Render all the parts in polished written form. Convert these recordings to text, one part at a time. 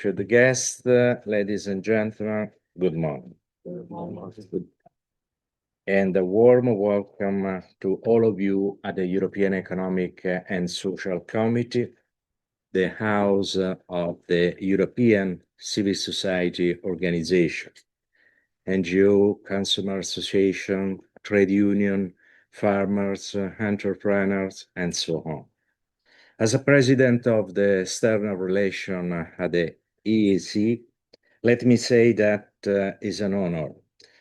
To the guests, ladies and gentlemen, good morning. And a warm welcome to all of you at the European Economic and Social Committee, the house of the European Civil Society Organization, NGO, Consumer Association, trade union, farmers, entrepreneurs, and so on. As a president of the External Relation at the AAAC, let me say that is an honor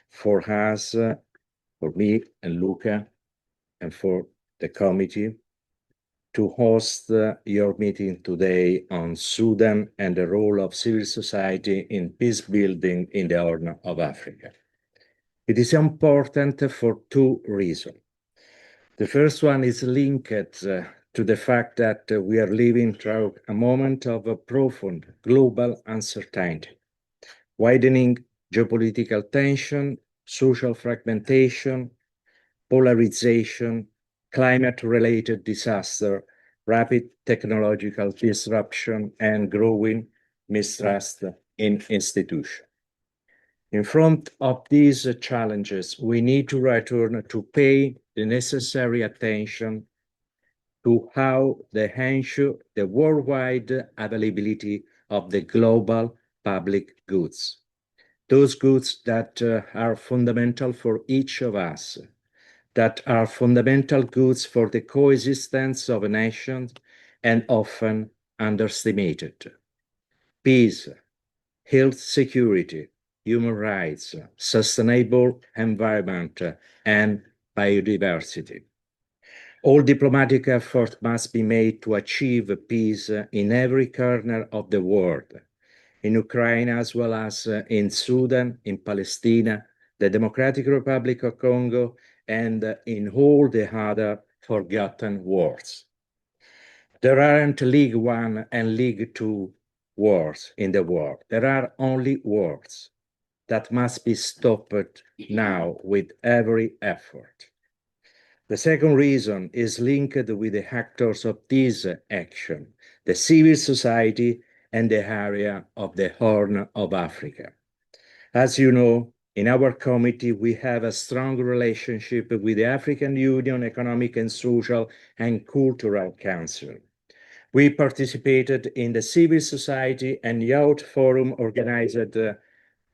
for us, for me and Luca, and for the committee to host your meeting today on Sudan and the role of civil society in peace building in the Horn of Africa. It is important for two reasons. The first one is linked to the fact that we are living through a moment of a profound global uncertainty, widening geopolitical tension, social fragmentation, polarization, climate-related disaster, rapid technological disruption, and growing mistrust in institutions. In front of these challenges, we need to return to pay the necessary attention to how they ensure the worldwide availability of the global public goods. Those goods that are fundamental for each of us, that are fundamental goods for the coexistence of a nation and often underestimated. Peace, health security, human rights, sustainable environment, and biodiversity. All diplomatic effort must be made to achieve peace in every corner of the world, in Ukraine as well as in Sudan, in Palestine, the Democratic Republic of Congo, and in all the other forgotten wars. There aren't League One and League Two wars in the world. There are only wars that must be stopped now with every effort. The second reason is linked with the actors of this action, the civil society and the area of the Horn of Africa. As you know, in our committee, we have a strong relationship with the African Union Economic and Social and Cultural Council. We participated in the Civil Society and Youth Forum organized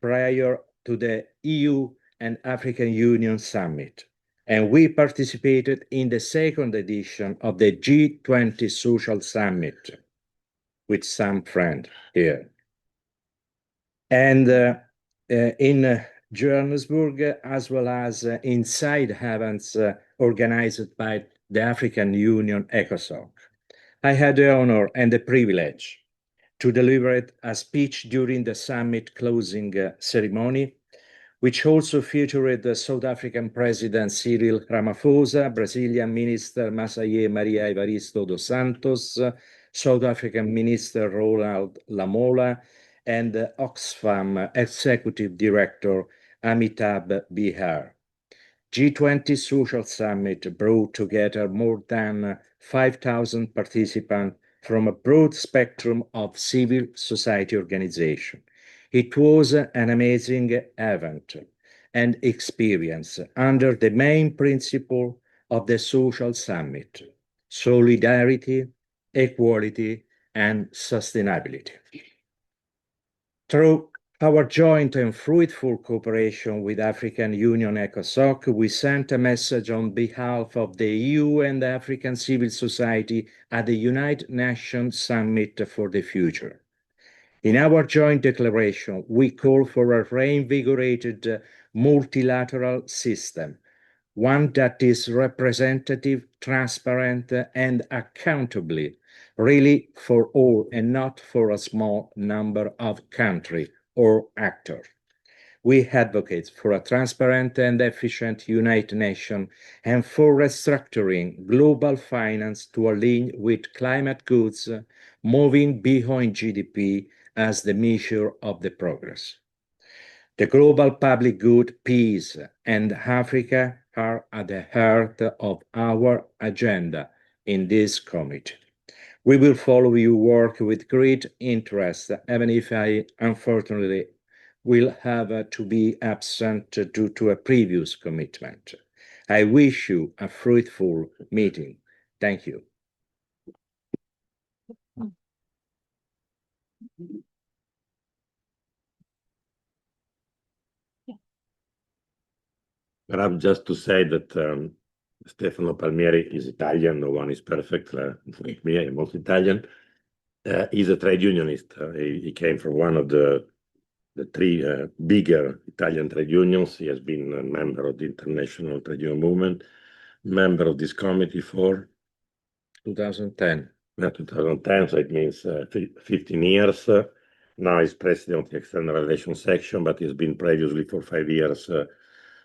prior to the EU and African Union Summit. And we participated in the second edition of the G20 Social Summit with some friends here. And in Johannesburg, as well as inside events organized by the African Union ECOSOC. I had the honor and the privilege to deliver a speech during the summit closing ceremony, which also featured the South African President Cyril Ramaphosa, Brazilian Minister Massaye Maria Evaristo dos Santos, South African Minister Ronald Lamola, and Oxfam Executive Director Amitabh Bihar. G20 Social Summit brought together more than 5,000 participants from a broad spectrum of civil society organizations. It was an amazing event and experience under the main principle of the Social Summit: solidarity, equality, and sustainability. Through our joint and fruitful cooperation with African Union ECOSOC, we sent a message on behalf of the EU and African civil society at the United Nations Summit for the Future. In our joint declaration, we call for a reinvigorated multilateral system, one that is representative, transparent, and accountable, really for all and not for a small number of countries or actors. We advocate for a transparent and efficient United Nations and for restructuring global finance to align with climate goods, moving beyond GDP as the measure of the progress. The global public good, peace, and Africa are at the heart of our agenda in this committee. We will follow your work with great interest, even if I unfortunately will have to be absent due to a previous commitment. I wish you a fruitful meeting. Thank you. Perhaps just to say that Stefano Palmieri is Italian, no one is perfect, like me, I'm also Italian. He's a trade unionist. He came from one of the three bigger Italian trade unions. He has been a member of the International Trade Union Movement, member of this committee for 2010. Yeah, 2010, so it means 15 years. Now he's president of the External Relations section, but he's been previously for 5 years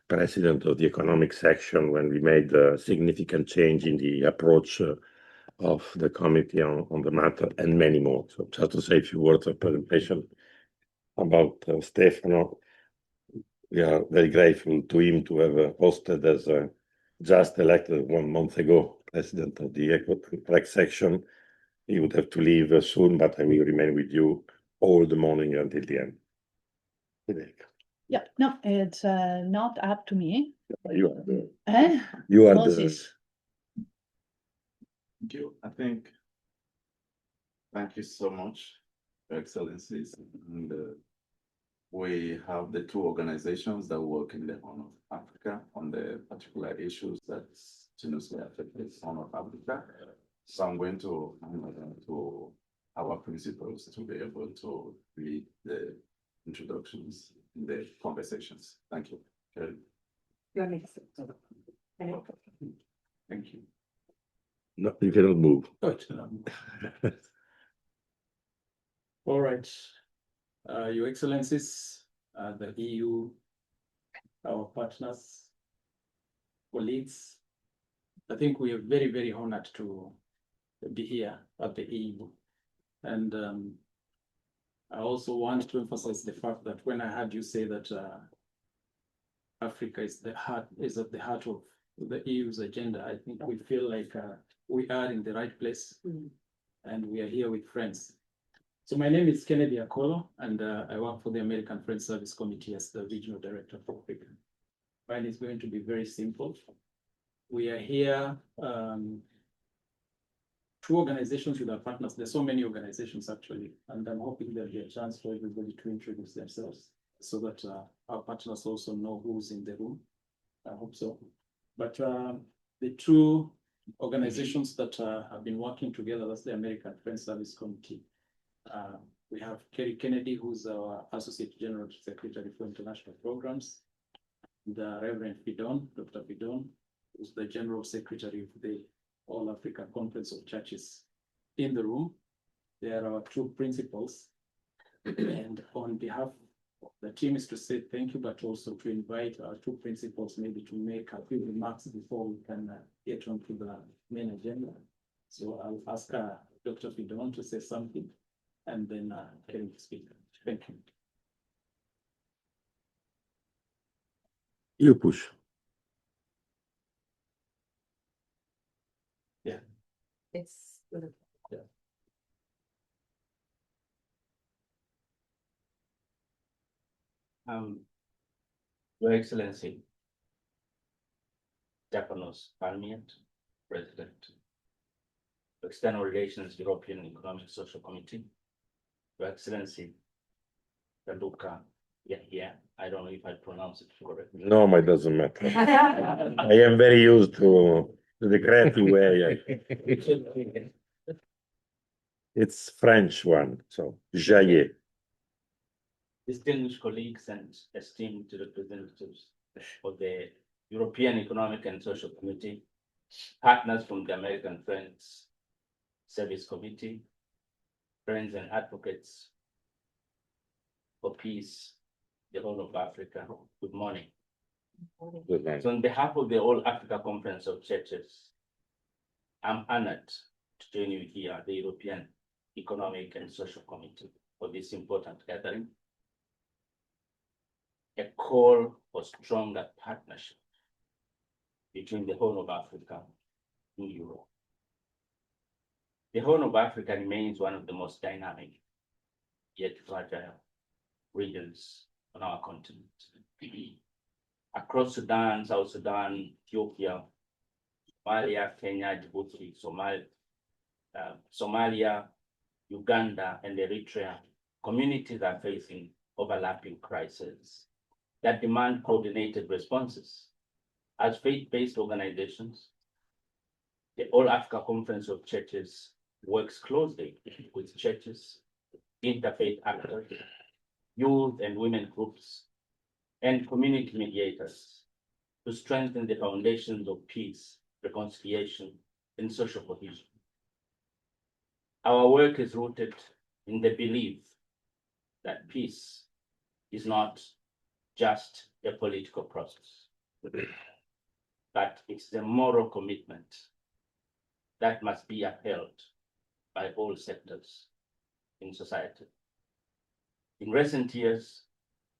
president of the economic section when we made a significant change in the approach of the committee on the matter, and many more. So just to say a few words of presentation about Stefano. We are very grateful to him to have hosted as just elected 1 month ago, president of the Eco section. He would have to leave soon, but I will remain with you all the morning until the end. Yeah, no, it's not up to me. You are the, you are Moses. Thank you. Thank you so much, Your Excellencies. And, we have the two organizations that work in the Horn of Africa on the particular issues that seriously affect the Horn of Africa. So I'm going to hand over to our principals to be able to read the introductions in the conversations. Thank you. Kerri. Thank you. No, you cannot move. All right. Your Excellencies, the EU, our partners, colleagues, I think we are very, very honored to be here at the EU. And I also want to emphasize the fact that when I heard you say that Africa is at the heart of the EU's agenda, I think we feel like we are in the right place, and we are here with friends. So my name is Kennedi Akolo, and I work for the American Friends Service Committee as the Regional Director for Africa. Mine is going to be very simple. We are here, two organizations with our partners. There's so many organizations actually, and I'm hoping there'll be a chance for everybody to introduce themselves so that our partners also know who's in the room. I hope so. But the two organizations that have been working together, that's the American Friends Service Committee. We have Kerri Kennedi, who's our Associate General Secretary for International Programs, the Reverend Fidon, Dr. Fidon, who's the General Secretary of the All Africa Conference of Churches in the room. They are our two principals. And on behalf of the team is to say thank you, but also to invite our two principals maybe to make a few remarks before we can get on to the main agenda. So I'll ask Dr. Fidon to say something, and then Kerri to speak. Thank you. You push. Yeah. It's Yeah. Your Excellency, Stefano Palmieri, President, External Relations European Economic Social Committee, Your Excellency, Salwa Elsadik. I don't know if I pronounce it correctly. No, it doesn't matter. I am very used to the creative way. It's French one, so Jaillet. Distinguished colleagues and esteemed representatives of the European Economic and Social Committee, partners from the American Friends Service Committee, friends and advocates for peace, the whole of Africa, good morning. Good night. So on behalf of the All Africa Conference of Churches, I'm honored to join you here at the European Economic and Social Committee for this important gathering. A call for stronger partnership between the whole of Africa and Europe. The Horn of Africa remains one of the most dynamic yet fragile regions on our continent. Across Sudan, South Sudan, Ethiopia, Somalia, Kenya, Djibouti, Somalia, Uganda, and Eritrea, communities are facing overlapping crises that demand coordinated responses. As faith-based organizations, the All Africa Conference of Churches works closely with churches, interfaith actors, youth and women groups, and community mediators to strengthen the foundations of peace, reconciliation, and social cohesion. Our work is rooted in the belief that peace is not just a political process, but it's the moral commitment that must be upheld by all sectors in society. In recent years,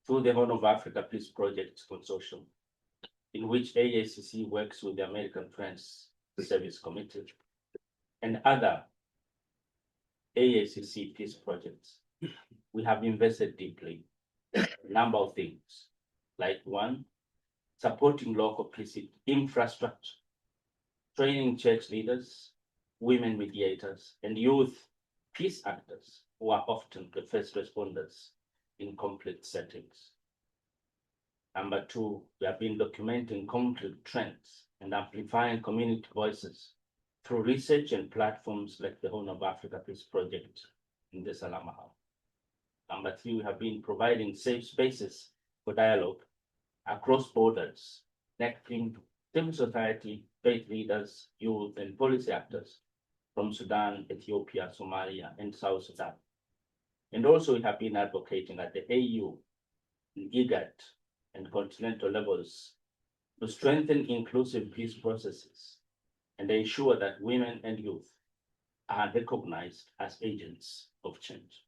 through the Horn of Africa Peace Project Consortium, in which AACC works with the American Friends Service Committee and other AACC peace projects, we have invested deeply in a number of things, like one, supporting local peace infrastructure, training church leaders, women mediators, and youth peace actors who are often the first responders in conflict settings. Number two, we have been documenting conflict trends and amplifying community voices through research and platforms like the Horn of Africa Peace Project in the Salama Hub. Number three, we have been providing safe spaces for dialogue across borders, connecting civil society, faith leaders, youth, and policy actors from Sudan, Ethiopia, Somalia, and South Sudan. And also we have been advocating at the AU, IGAD, and continental levels to strengthen inclusive peace processes and ensure that women and youth are recognized as agents of change.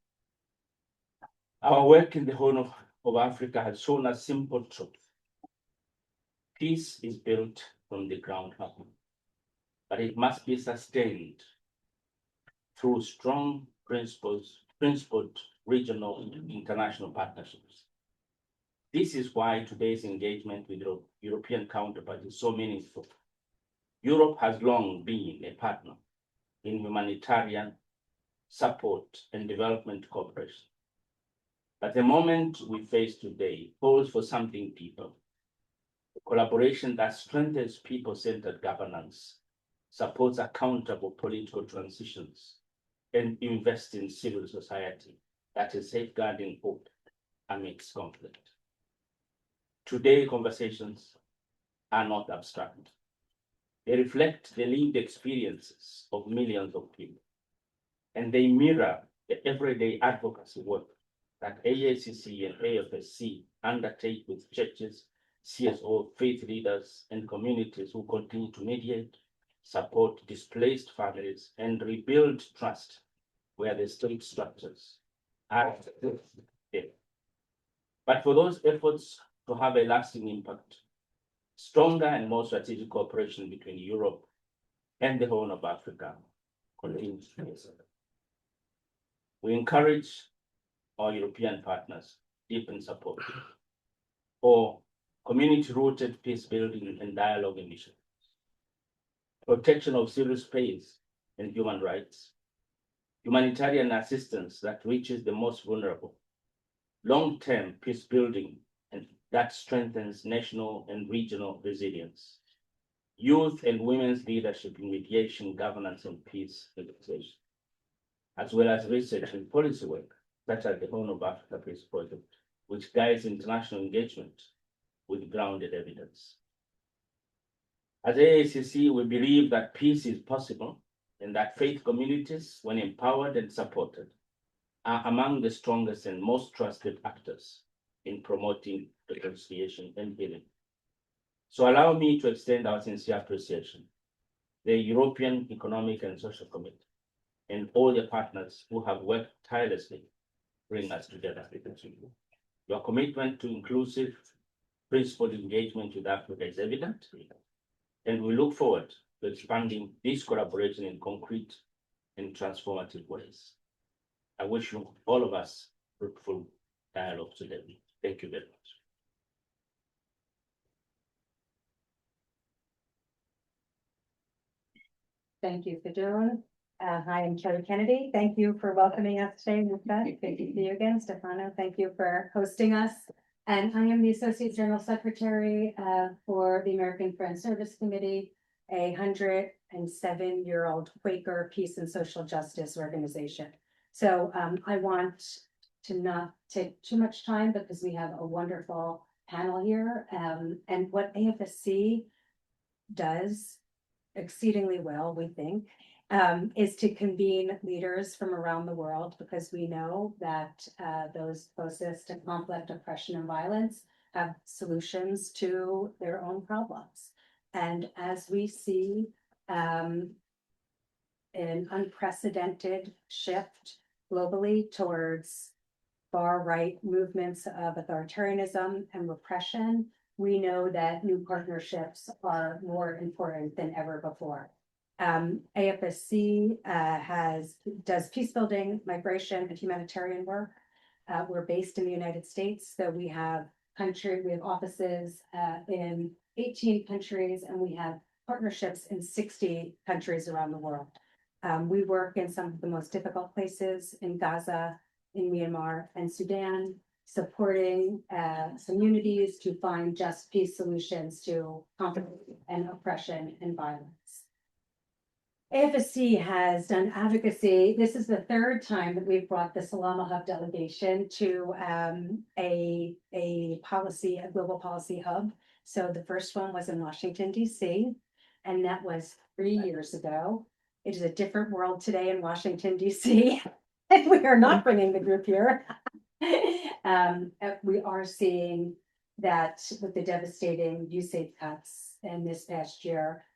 Our work in the Horn of Africa has shown a simple truth. Peace is built from the ground up, but it must be sustained through strong principled regional and international partnerships. This is why today's engagement with European counterparts is so meaningful. Europe has long been a partner in humanitarian support and development cooperation. But the moment we face today calls for something deeper, a collaboration that strengthens people-centered governance, supports accountable political transitions, and invests in civil society that is safeguarding hope amidst conflict. Today, conversations are not abstract. They reflect the lived experiences of millions of people, and they mirror the everyday advocacy work that AACC and AFSC undertake with churches, CSO, faith leaders, and communities who continue to mediate, support displaced families, and rebuild trust where the state structures are there. But for those efforts to have a lasting impact, stronger and more strategic cooperation between Europe and the Horn of Africa continues to be necessary. We encourage our European partners to deepen support for community-rooted peace building and dialogue initiatives, protection of civil space and human rights, humanitarian assistance that reaches the most vulnerable, long-term peace building and that strengthens national and regional resilience, youth and women's leadership in mediation, governance, and peace negotiation, as well as research and policy work, such as the Horn of Africa Peace Project, which guides international engagement with grounded evidence. As AACC, we believe that peace is possible and that faith communities, when empowered and supported, are among the strongest and most trusted actors in promoting reconciliation and healing. So allow me to extend our sincere appreciation, the European Economic and Social Committee, and all the partners who have worked tirelessly to bring us together. Your commitment to inclusive, principled engagement with Africa is evident, and we look forward to expanding this collaboration in concrete in transformative ways. I wish you, all of us, fruitful dialogue today. Thank you very much. Thank you, Fidon. Hi, I'm Kerri Kennedy. Thank you for welcoming us today. Good to see you again. Stefano, thank you for hosting us. And I am the Associate General Secretary for the American Foreign Service Committee, a 107-year-old Quaker peace and social justice organization. So I want to not take too much time because we have a wonderful panel here. And what AFSC does exceedingly well, we think, is to convene leaders from around the world, because we know that those closest to conflict, oppression, and violence have solutions to their own problems. And as we see an unprecedented shift globally towards far-right movements of authoritarianism and repression, we know that new partnerships are more important than ever before. AFSC does peacebuilding, migration, and humanitarian work. We're based in the United States, so we have offices in 18 countries, and we have partnerships in 60 countries around the world. We work in some of the most difficult places in Gaza, in Myanmar, and Sudan, supporting communities to find just peace solutions to conflict and oppression and violence. AFSC has done advocacy. This is the third time that we've brought the Salama Hub delegation to a global policy hub. So the first one was in Washington, D.C., and that was 3 years ago. It is a different world today in Washington, D.C., and we are not bringing the group here. We are seeing that with the devastating USAID cuts in this past year,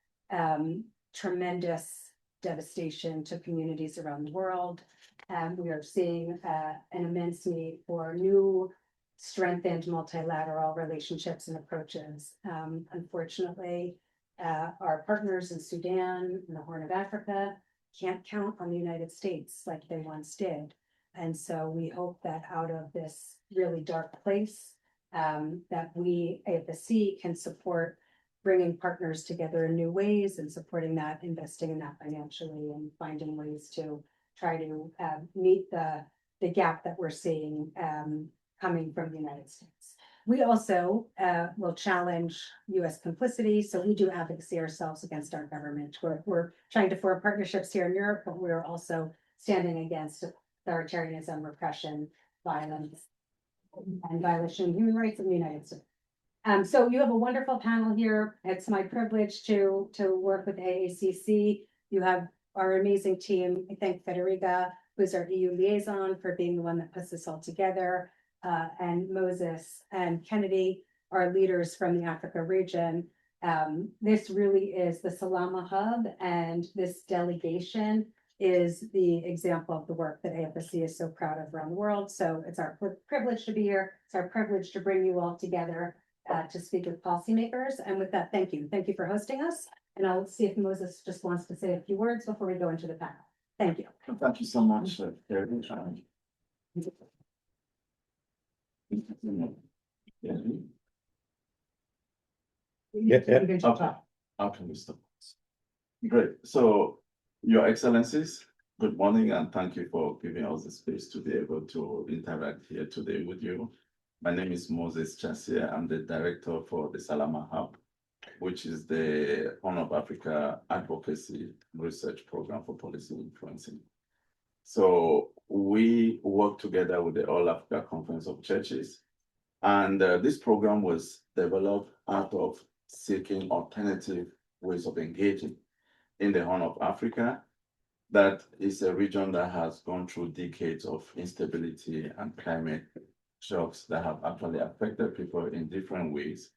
tremendous devastation to communities around the world. We are seeing an immense need for new strengthened multilateral relationships and approaches. Unfortunately, our partners in Sudan and the Horn of Africa can't count on the United States like they once did. And so we hope that out of this really dark place, that we, AFSC, can support bringing partners together in new ways and supporting that, investing in that financially, and finding ways to try to meet the gap that we're seeing coming from the United States. We also will challenge US complicity. So we do advocacy ourselves against our government. We're trying to form partnerships here in Europe, but we're also standing against authoritarianism, repression, violence, and violation of human rights in the United States. So you have a wonderful panel here. It's my privilege to work with AACC. You have our amazing team. I thank Federica, who's our EU liaison, for being the one that puts this all together, and Moses and Kennedy, our leaders from the Africa region. This really is the Salama Hub, and this delegation is the example of the work that AFSC is so proud of around the world. So it's our privilege to be here. It's our privilege to bring you all together to speak with policymakers. And with that, thank you. Thank you for hosting us. And I'll see if Moses just wants to say a few words before we go into the panel. Thank you. Thank you so much, Kerri. Okay, Mr. Great. So, Your Excellencies, good morning, and thank you for giving us the space to be able to interact here today with you. My name is Moses Chasies. I'm the director for the Salama Hub, which is the Horn of Africa Advocacy Research Program for Policy Influencing. So we work together with the All Africa Conference of Churches, and this program was developed out of seeking alternative ways of engaging in the Horn of Africa. That is a region that has gone through decades of instability and climate shocks that have actually affected people in different ways.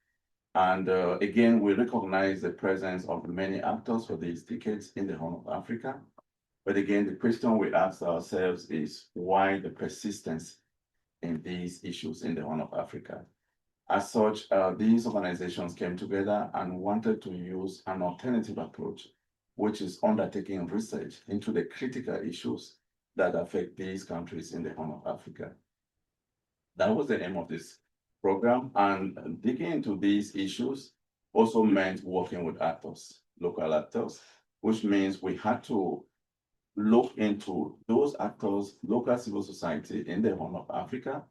And again, we recognize the presence of many actors for these decades in the Horn of Africa. But again, the question we ask ourselves is why the persistence in these issues in the Horn of Africa? As such, these organizations came together and wanted to use an alternative approach which is undertaking research into the critical issues that affect these countries in the Horn of Africa. That was the aim of this program, and digging into these issues also meant working with actors, local actors, which means we had to look into those actors, local civil society in the Horn of Africa,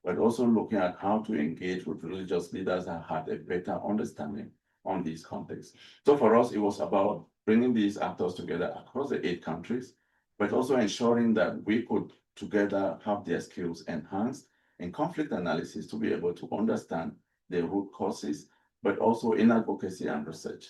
but also looking at how to engage with religious leaders that had a better understanding on these contexts. So for us, it was about bringing these actors together across the 8 countries, but also ensuring that we could together have their skills enhanced in conflict analysis to be able to understand the root causes, but also in advocacy and research.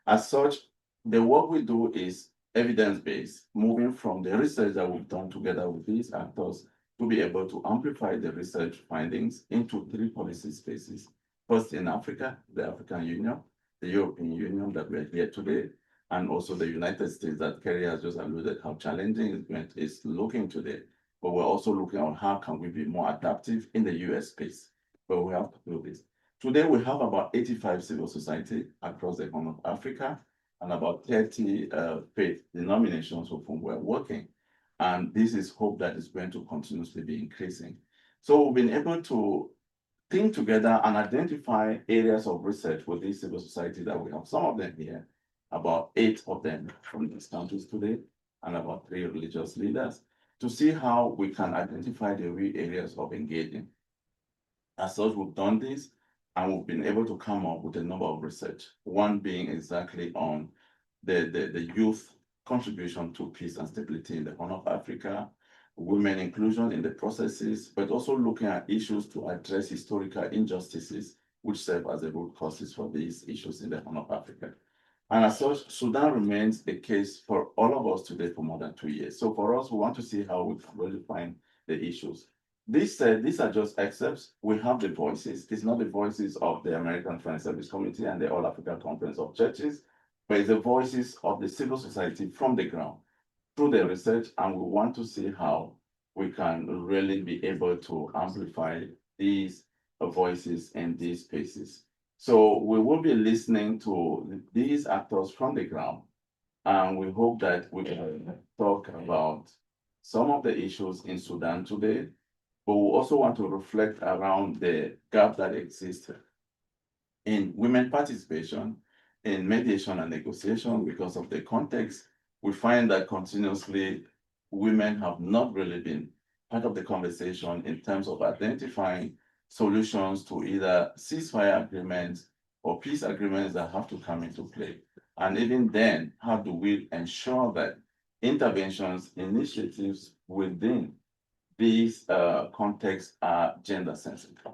As such, the work we do is evidence-based, moving from the research that we've done together with these actors to be able to amplify the research findings into 3 policy spaces. First in Africa, the African Union, the European Union that we're here today, and also the United States that Kerri has just alluded how challenging it is looking today. But we're also looking at how can we be more adaptive in the US space, but we have to do this. Today, we have about 85 civil society across the Horn of Africa and about 30 faith denominations with whom we're working. And this is hope that is going to continuously be increasing. So we've been able to think together and identify areas of research with these civil society that we have. Some of them here, about 8 of them from these countries today, and about 3 religious leaders, to see how we can identify the real areas of engaging. As such, we've done this, and we've been able to come up with a number of research, one being exactly on the youth contribution to peace and stability in the Horn of Africa, women inclusion in the processes, but also looking at issues to address historical injustices, which serve as the root causes for these issues in the Horn of Africa. And as such, Sudan remains a case for all of us today for more than 2 years. So for us, we want to see how we can really find the issues. This said, these are just excerpts. We have the voices. It's not the voices of the American Foreign Service Committee and the All Africa Conference of Churches, but it's the voices of the civil society from the ground through the research, and we want to see how we can really be able to amplify these voices in these spaces. So we will be listening to these actors from the ground, and we hope that we can talk about some of the issues in Sudan today, but we also want to reflect around the gap that exists in women participation in mediation and negotiation. Because of the context, we find that continuously women have not really been part of the conversation in terms of identifying solutions to either ceasefire agreements or peace agreements that have to come into play. And even then, how do we ensure that interventions, initiatives within these contexts are gender sensitive?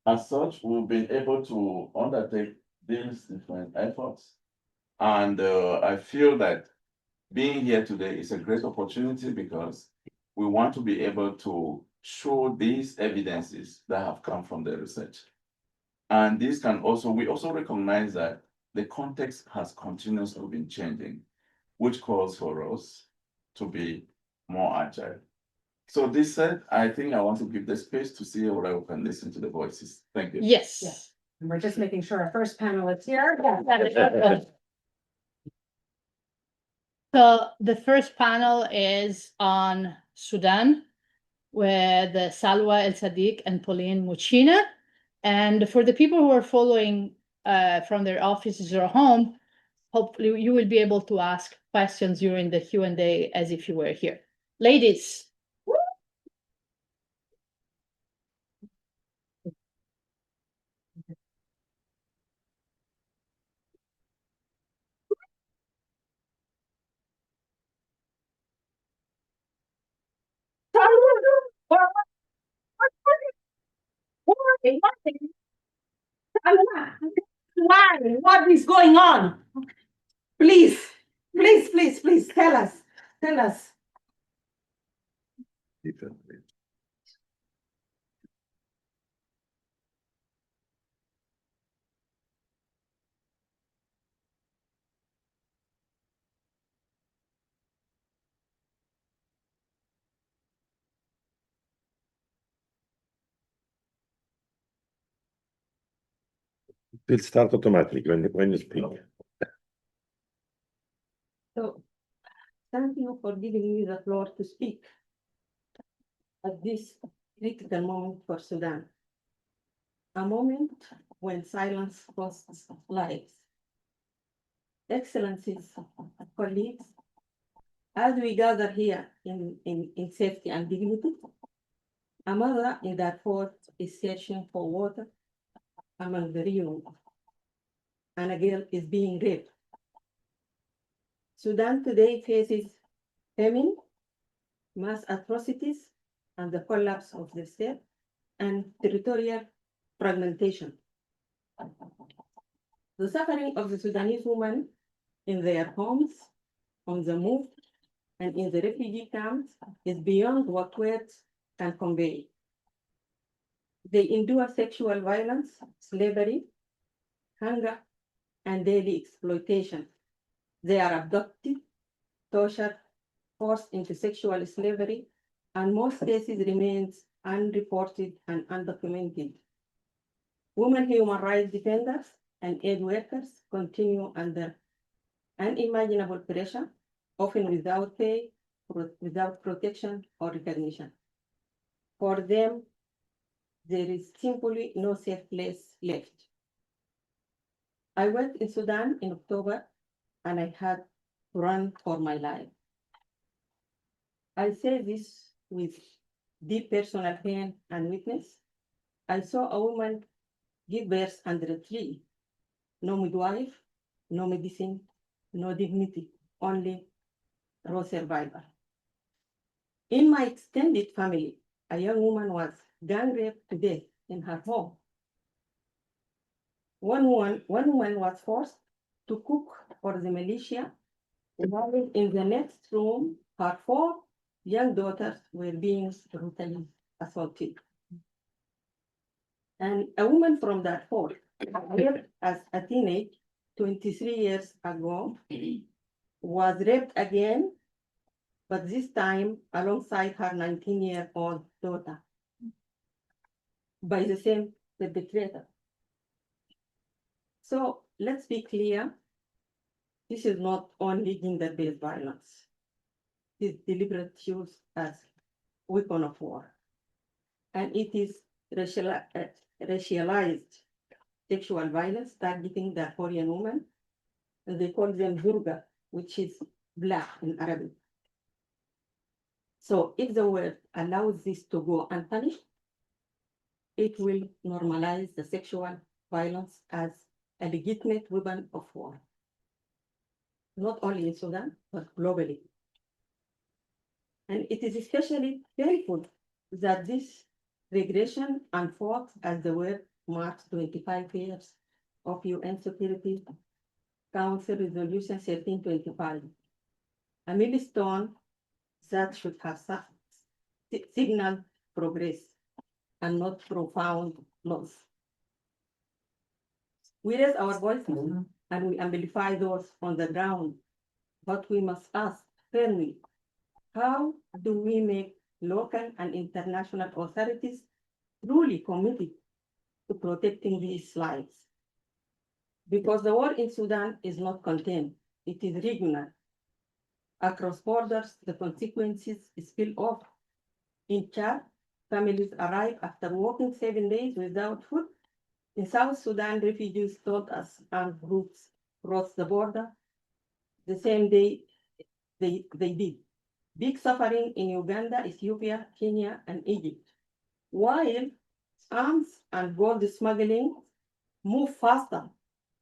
As such, we've been able to undertake these different efforts. And I feel that being here today is a great opportunity because we want to be able to show these evidences that have come from the research. And this can also, we also recognize that the context has continuously been changing, which calls for us to be more agile. So this said, I think I want to give the space to see whether we can listen to the voices. Thank you. Yes. Yes. And we're just making sure our first panelist here. So the first panel is on Sudan with Salwa Elsadik and Pauline Muchina. And for the people who are following from their offices or home, hopefully you will be able to ask questions during the Q&A as if you were here. Ladies. What is going on? Please, please, please, please tell us. Tell us. It will start automatically when you speak. Thank you for giving me the floor to speak at this critical moment for Sudan. A moment when silence costs lives. Excellencies, colleagues, as we gather here in safety and dignity, a mother in Darfur is searching for water among the ruins, and a girl is being raped. Sudan today faces famine, mass atrocities, and the collapse of the state, and territorial fragmentation. The suffering of the Sudanese women in their homes, on the move, and in the refugee camps is beyond what words can convey. They endure sexual violence, slavery, hunger, and daily exploitation. They are abducted, tortured, forced into sexual slavery, and most cases remains unreported and undocumented. Women human rights defenders and aid workers continue under unimaginable pressure, often without pay, without protection or recognition. For them, there is simply no safe place left. I went in Sudan in October, and I had to run for my life. I say this with deep personal pain and witness. I saw a woman give birth under a tree. No midwife, no medicine, no dignity, only raw survival. In my extended family, a young woman was gang raped to death in her home. One woman was forced to cook for the militia, while in the next room, her 4 young daughters were being brutally assaulted. And a woman from Darfur, raped as a teenage 23 years ago, was raped again, but this time alongside her 19-year-old daughter by the same perpetrator. So let's be clear, this is not only gender-based violence. It is deliberate use as weapon of war. And it is racialized sexual violence targeting Darfurian women. And they call them Durga, which is black in Arabic. So if the world allows this to go unpunished, it will normalize the sexual violence as a legitimate weapon of war, not only in Sudan, but globally. And it is especially painful that this regression unfolds as the world marks 25 years of UN Security Council Resolution 1325, a milestone that should have signaled progress and not profound loss. We raise our voices and we amplify those on the ground, but we must ask firmly, how do we make local and international authorities truly committed to protecting these lives? Because the war in Sudan is not contained, it is regional. Across borders, the consequences spill off. In Chad, families arrive after walking 7 days without food. In South Sudan, refugees told us armed groups crossed the border the same day they did. Big suffering in Uganda, Ethiopia, Kenya, and Egypt. While arms and gold smuggling move faster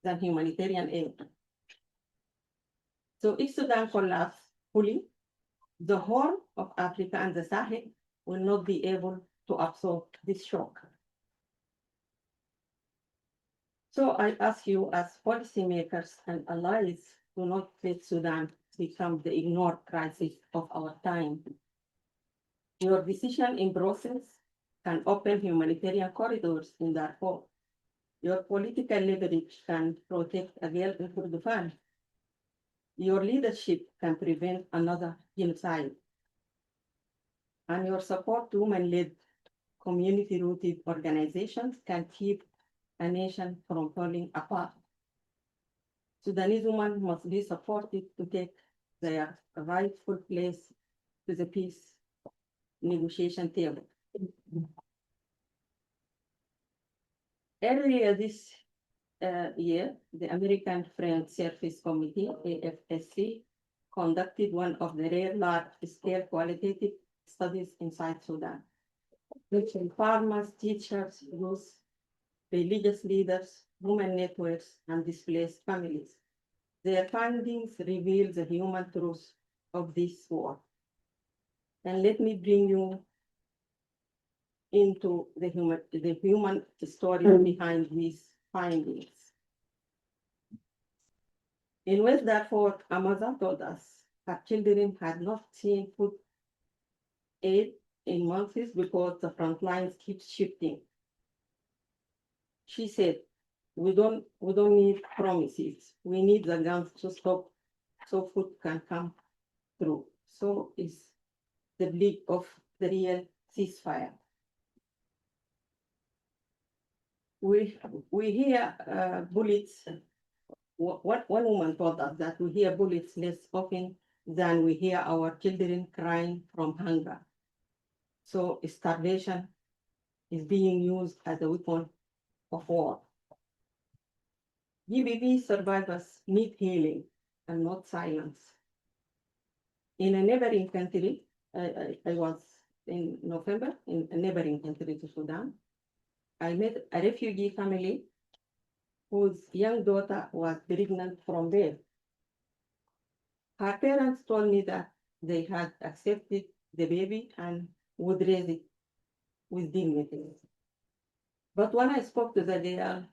than humanitarian aid. So if Sudan collapses fully, the Horn of Africa and the Sahel will not be able to absorb this shock. So I ask you as policymakers and allies to not let Sudan become the ignored crisis of our time. Your decision in Brussels can open humanitarian corridors in Darfur. Your political leverage can protect a girl in Kurdistan. Your leadership can prevent another genocide. And your support to women-led, community-rooted organizations can keep a nation from falling apart. Sudanese women must be supported to take their rightful place to the peace negotiation table. Earlier this year, the American Friend Service Committee, AFSC, conducted one of the rare large-scale qualitative studies in South Sudan, which farmers, teachers, youth, religious leaders, women networks, and displaced families. Their findings reveal the human truth of this war. And let me bring you into the human story behind these findings. In West Darfur, Amazon told us her children had not seen food aid in months because the front lines keep shifting. She said, we don't need promises. We need the guns to stop so food can come through. So is the bleed of the real ceasefire. We hear bullets. One woman told us that we hear bullets less often than we hear our children crying from hunger. So starvation is being used as a weapon of war. GBV survivors need healing and not silence. In a neighboring country, I was in November in a neighboring country to Sudan. I met a refugee family whose young daughter was pregnant from there. Her parents told me that they had accepted the baby and would raise it with dignity. But when I spoke to the girl,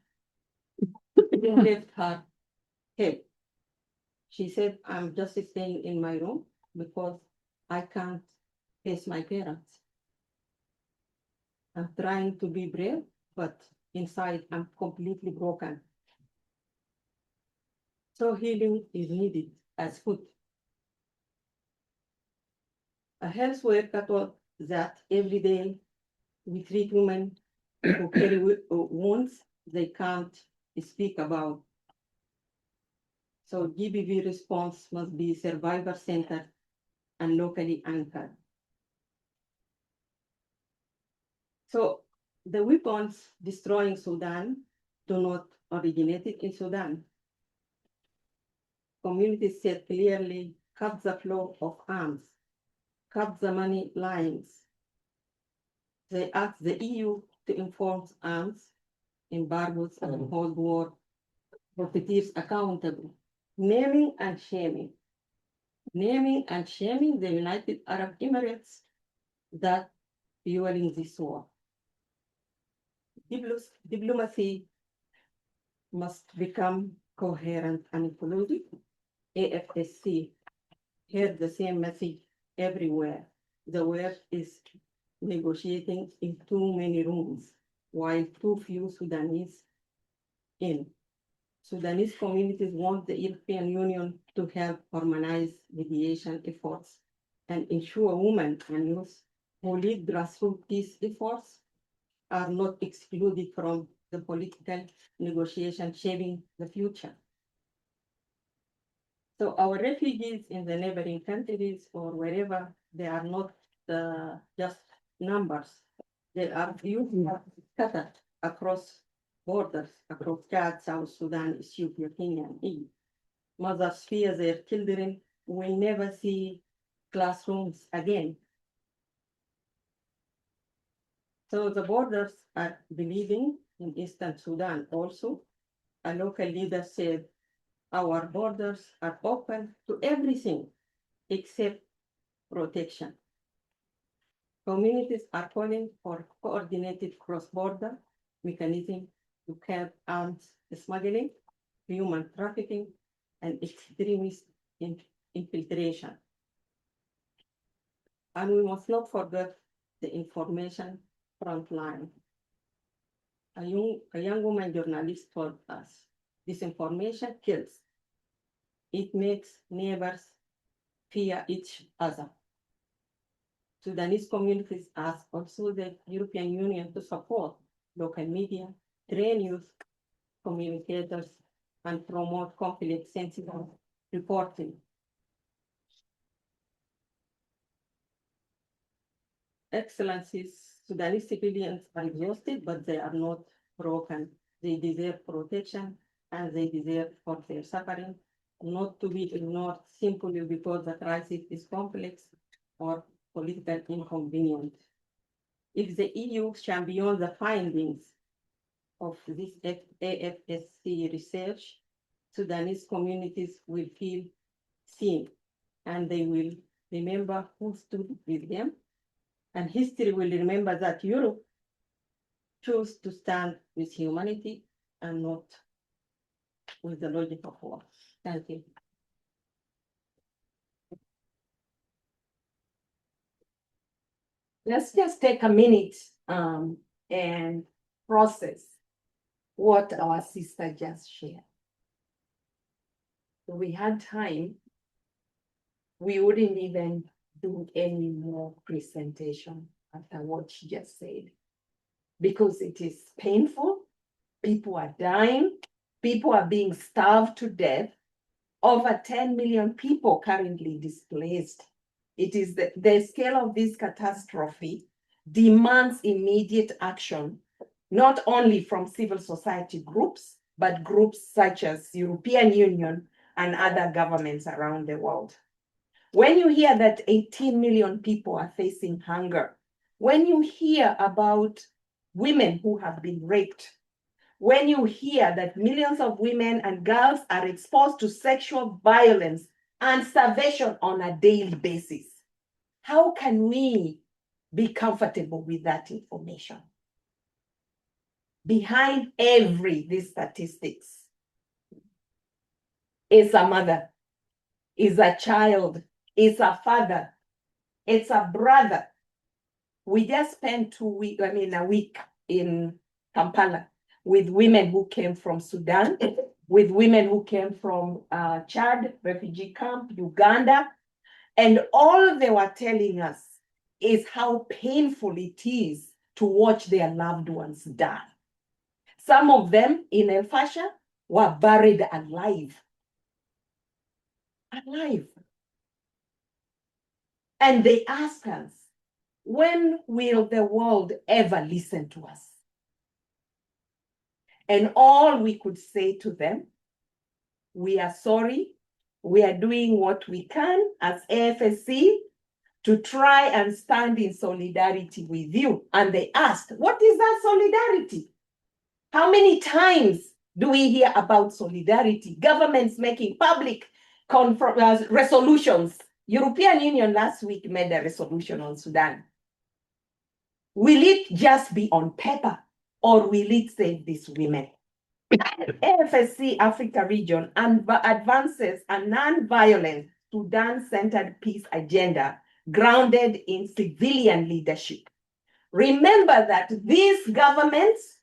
they left her head. She said, I'm just staying in my room because I can't face my parents. I'm trying to be brave, but inside I'm completely broken. So healing is needed as food. A health worker taught that every day we treat women who carry wounds they can't speak about. So GBV response must be survivor-centered and locally anchored. So the weapons destroying Sudan do not originate in Sudan. Communities said clearly, cut the flow of arms, cut the money lines. They asked the EU to enforce arms embargoes and hold war profiteers accountable. Naming and shaming. Naming and shaming the United Arab Emirates that fueling this war. Diplomacy must become coherent and inclusive. AFSC heard the same message everywhere. The world is negotiating in too many rooms, while too few Sudanese in. Sudanese communities want the European Union to help harmonize mediation efforts and ensure women and youth who lead grassroots peace efforts are not excluded from the political negotiation shaping the future. So our refugees in the neighboring countries or wherever, they are not just numbers. They are youth scattered across borders, across Chad, South Sudan, Ethiopia, Kenya, and Egypt. Mothers fear their children will never see classrooms again. So the borders are bleeding in Eastern Sudan also. A local leader said, our borders are open to everything except protection. Communities are calling for coordinated cross-border mechanism to curb arms smuggling, human trafficking, and extremist infiltration. And we must not forget the information frontline. A young woman journalist told us, disinformation kills. It makes neighbors fear each other. Sudanese communities ask also the European Union to support local media, train youth communicators, and promote conflict-sensitive reporting. Excellencies, Sudanese civilians are exhausted, but they are not broken. They deserve protection and they deserve for their suffering not to be ignored simply because the crisis is complex or politically inconvenient. If the EU champions the findings of this AFSC research, Sudanese communities will feel seen and they will remember who stood with them. And history will remember that Europe chose to stand with humanity and not with the logic of war. Thank you. Let's just take a minute and process what our sister just shared. If we had time, we wouldn't even do any more presentation after what she just said, because it is painful. People are dying. People are being starved to death. Over 10 million people currently displaced. It is the scale of this catastrophe demands immediate action, not only from civil society groups, but groups such as European Union and other governments around the world. When you hear that 18 million people are facing hunger, when you hear about women who have been raped, when you hear that millions of women and girls are exposed to sexual violence and starvation on a daily basis, how can we be comfortable with that information? Behind these statistics is a mother, is a child, is a father, it's a brother. We just spent a week in Kampala with women who came from Sudan, with women who came from Chad, refugee camp, Uganda. And all they were telling us is how painful it is to watch their loved ones die. Some of them in El Fasher were buried alive. Alive. And they ask us, when will the world ever listen to us? And all we could say to them, we are sorry, we are doing what we can as AFSC to try and stand in solidarity with you. And they asked, what is that solidarity? How many times do we hear about solidarity? Governments making public resolutions. European Union last week made a resolution on Sudan. Will it just be on paper or will it save these women? AFSC Africa region advances a non-violent Sudan-centered peace agenda grounded in civilian leadership. Remember that these governments,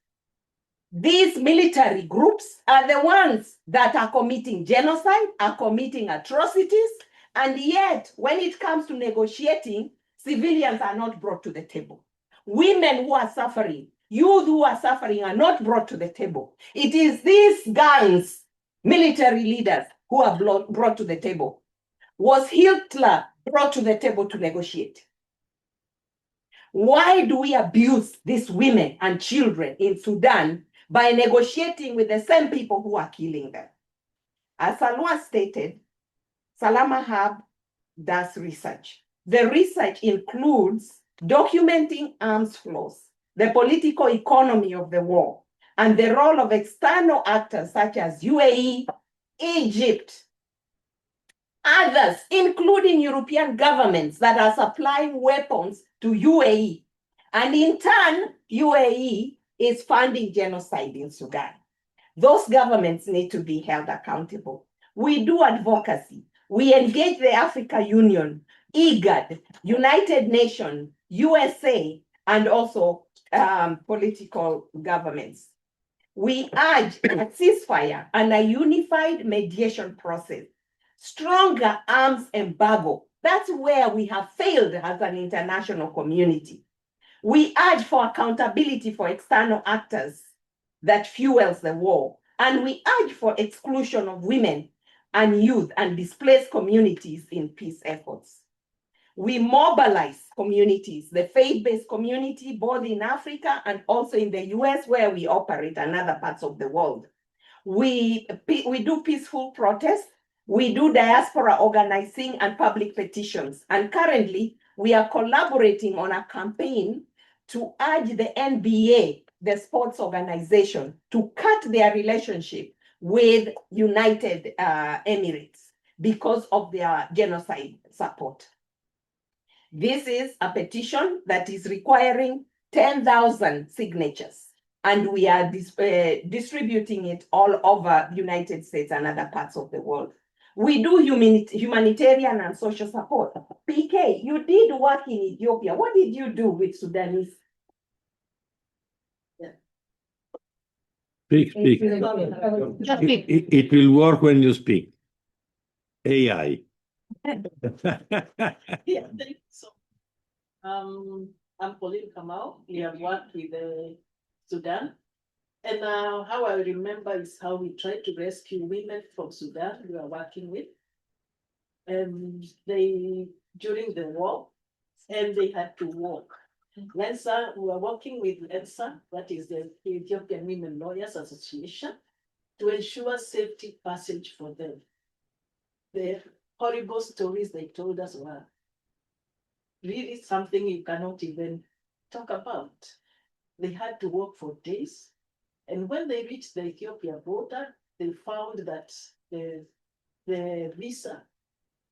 these military groups are the ones that are committing genocide, are committing atrocities, and yet when it comes to negotiating, civilians are not brought to the table. Women who are suffering, youth who are suffering are not brought to the table. It is these guns, military leaders, who are brought to the table. Was Hitler brought to the table to negotiate? Why do we abuse these women and children in Sudan by negotiating with the same people who are killing them? As Salwa stated, Salama Hub does research. The research includes documenting arms flows, the political economy of the war, and the role of external actors such as UAE, Egypt, others, including European governments that are supplying weapons to UAE. And in turn, UAE is funding genocide in Sudan. Those governments need to be held accountable. We do advocacy. We engage the African Union, IGAD, United Nations, USA, and also political governments. We urge a ceasefire and a unified mediation process, stronger arms embargo. That's where we have failed as an international community. We urge for accountability for external actors that fuels the war. And we urge for exclusion of women and youth and displaced communities in peace efforts. We mobilize communities, the faith-based community, both in Africa and also in the US, where we operate and other parts of the world. We do peaceful protests. We do diaspora organizing and public petitions. And currently, we are collaborating on a campaign to urge the NBA, the sports organization, to cut their relationship with United Emirates because of their genocide support. This is a petition that is requiring 10,000 signatures, and we are distributing it all over the United States and other parts of the world. We do humanitarian and social support. PK, you did work in Ethiopia. What did you do with Sudanese? Speak. Just speak. It will work when you speak. AI. Yeah, thank you. So, I'm Pauline Kamau. We have worked with Sudan. And how I remember is how we tried to rescue women from Sudan we are working with. And during the war, and they had to walk. LENSA, we were working with LENSA, that is the Ethiopian Women Lawyers Association, to ensure safety passage for them. The horrible stories they told us were really something you cannot even talk about. They had to walk for days. And when they reached the Ethiopia border, they found that the visa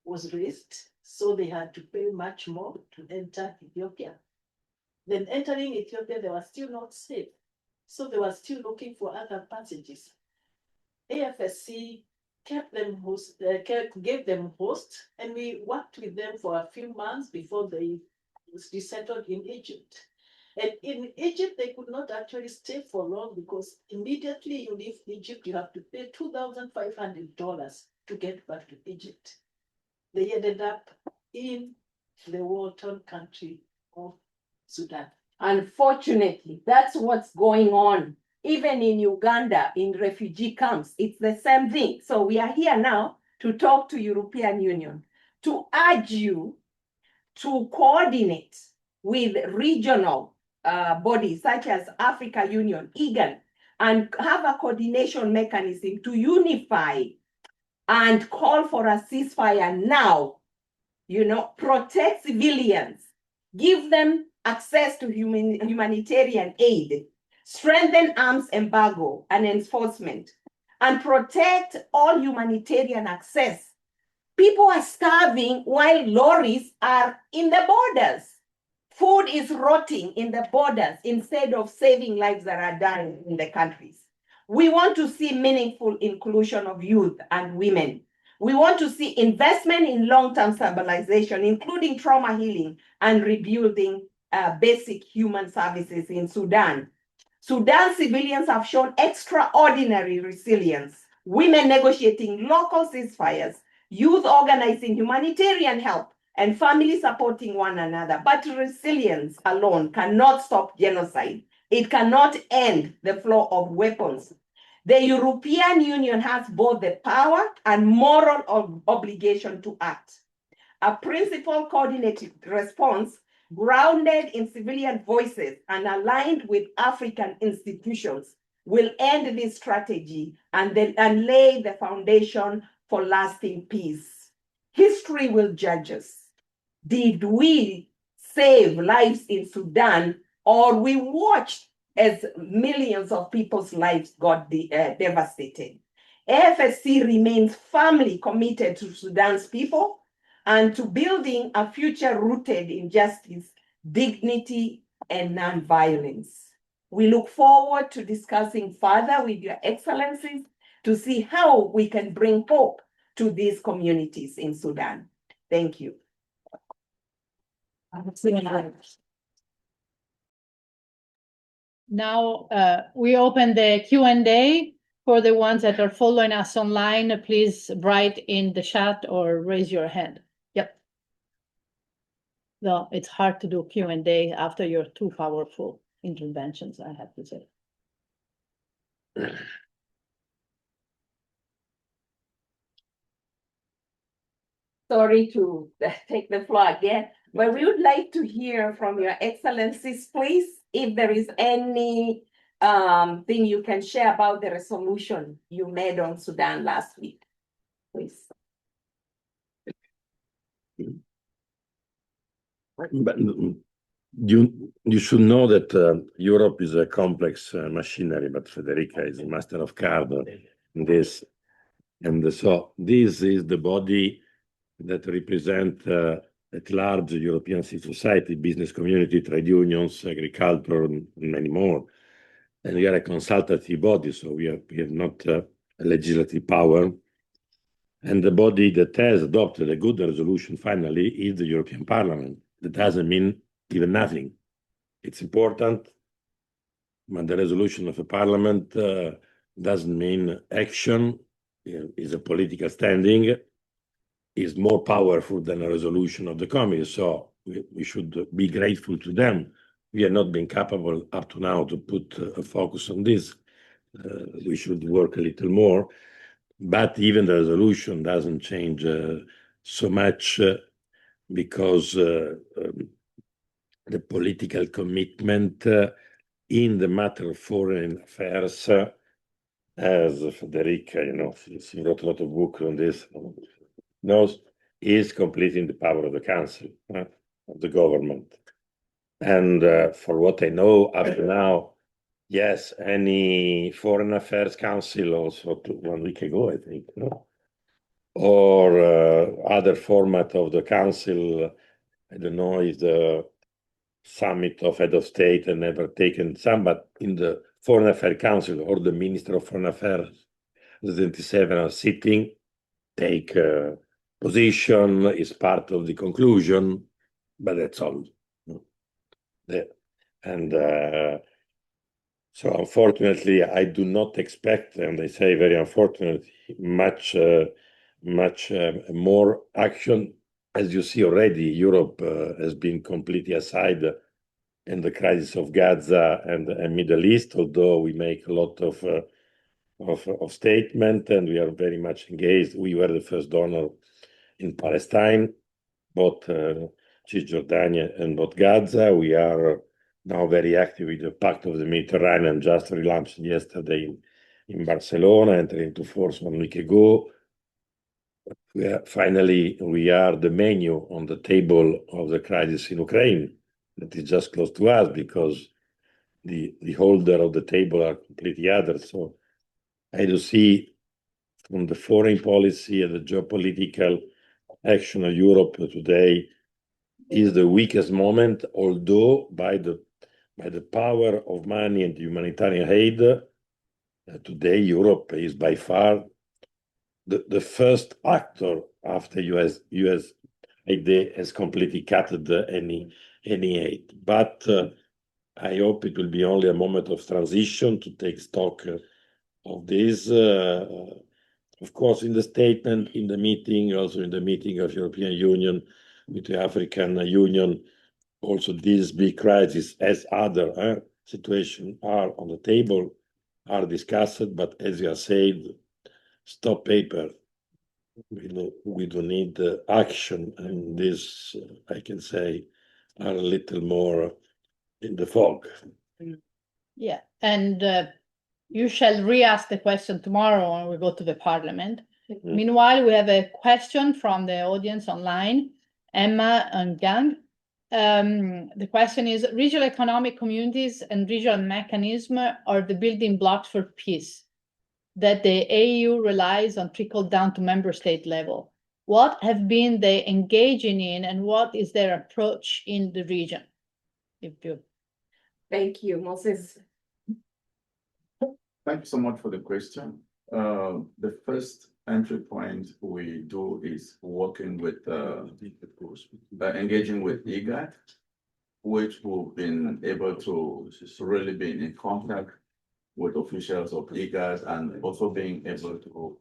was raised, so they had to pay much more to enter Ethiopia. Then entering Ethiopia, they were still not safe. So they were still looking for other passages. AFSC kept them gave them host, and we worked with them for a few months before they resettled in Egypt. And in Egypt, they could not actually stay for long because immediately you leave Egypt, you have to pay $2,500 to get back to Egypt. They ended up in the war-torn country of Sudan. Unfortunately, that's what's going on. Even in Uganda, in refugee camps, it's the same thing. So we are here now to talk to European Union, to urge you to coordinate with regional bodies such as Africa Union, IGAN, and have a coordination mechanism to unify and call for a ceasefire now. Protect civilians, give them access to humanitarian aid, strengthen arms embargo and enforcement, and protect all humanitarian access. People are starving while lorries are in the borders. Food is rotting in the borders instead of saving lives that are dying in the countries. We want to see meaningful inclusion of youth and women. We want to see investment in long-term stabilization, including trauma healing and rebuilding basic human services in Sudan. Sudan civilians have shown extraordinary resilience. Women negotiating local ceasefires, youth organizing humanitarian help, and families supporting one another. But resilience alone cannot stop genocide. It cannot end the flow of weapons. The European Union has both the power and moral obligation to act. A principled coordinated response grounded in civilian voices and aligned with African institutions will end this strategy and lay the foundation for lasting peace. History will judge us. Did we save lives in Sudan, or we watched as millions of people's lives got devastated? AFSC remains firmly committed to Sudan's people and to building a future rooted in justice, dignity, and nonviolence. We look forward to discussing further with your excellencies to see how we can bring hope to these communities in Sudan. Thank you. Now we open the Q&A. For the ones that are following us online, please write in the chat or raise your hand. Yep. No, it's hard to do Q&A after your two powerful interventions, I have to say. sorry to take the floor again, but we would like to hear from your excellencies, please, if there is any thing you can share about the resolution you made on Sudan last week, please. But you should know that Europe is a complex machinery, but Federica is a master of card in this. And so this is the body that represent at large European civil society, business community, trade unions, agriculture, and many more. And we are a consultative body, so we have not a legislative power. And the body that has adopted a good resolution finally is the European Parliament. That doesn't mean even nothing. It's important, but the resolution of a parliament doesn't mean action. Is a political standing, is more powerful than a resolution of the committee. So we should be grateful to them. We have not been capable up to now to put a focus on this. We should work a little more. But even the resolution doesn't change so much because the political commitment in the matter of foreign affairs, as Federica, she wrote a lot of books on this, knows, is completing the power of the council, of the government. And for what I know up to now, yes, any foreign affairs council also 1 week ago, I think, or other format of the council. I don't know if the summit of head of state and never taken some, but in the Foreign Affairs Council or the Minister of Foreign Affairs, the 27 are sitting, take position, is part of the conclusion, but that's all. And so unfortunately, I do not expect, and I say very unfortunately, much more action. As you see already, Europe has been completely aside in the crisis of Gaza and Middle East, although we make a lot of statement and we are very much engaged. We were the first donor in Palestine, both Cisjordania and both Gaza. We are now very active with the Pact of the Mediterranean, just relaunched yesterday in Barcelona, entering into force 1 week ago. Finally, we are the menu on the table of the crisis in Ukraine. That is just close to us because the holder of the table are completely others. So I do see from the foreign policy and the geopolitical action of Europe today is the weakest moment, although by the power of money and humanitarian aid, today Europe is by far the first actor after US aid has completely cut any aid. But I hope it will be only a moment of transition to take stock of this. Of course, in the statement, in the meeting, also in the meeting of European Union with the African Union, also this big crisis as other situations are on the table, are discussed, but as you have said, stop paper. We do need action, and this, I can say, are a little more in the fog. Yeah, and you shall re-ask the question tomorrow when we go to the parliament. Mm-hmm. Meanwhile, we have a question from the audience online, Emma and Gang. The question is, regional economic communities and regional mechanism are the building blocks for peace that the AU relies on trickle down to member state level. What have been they engaging in and what is their approach in the region? Thank you, Moses. Thank you so much for the question. The first entry point we do is working with, engaging with IGAD, which we've been able to really be in contact with officials of IGAD and also being able to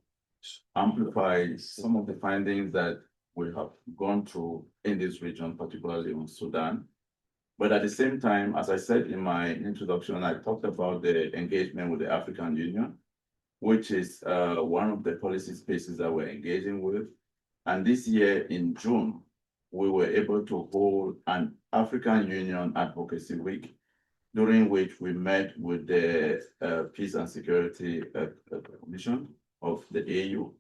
amplify some of the findings that we have gone through in this region, particularly in Sudan. But at the same time, as I said in my introduction, I talked about the engagement with the African Union, which is one of the policy spaces that we're engaging with. And this year in June, we were able to hold an African Union Advocacy Week, during which we met with the Peace and Security Commission of the AU.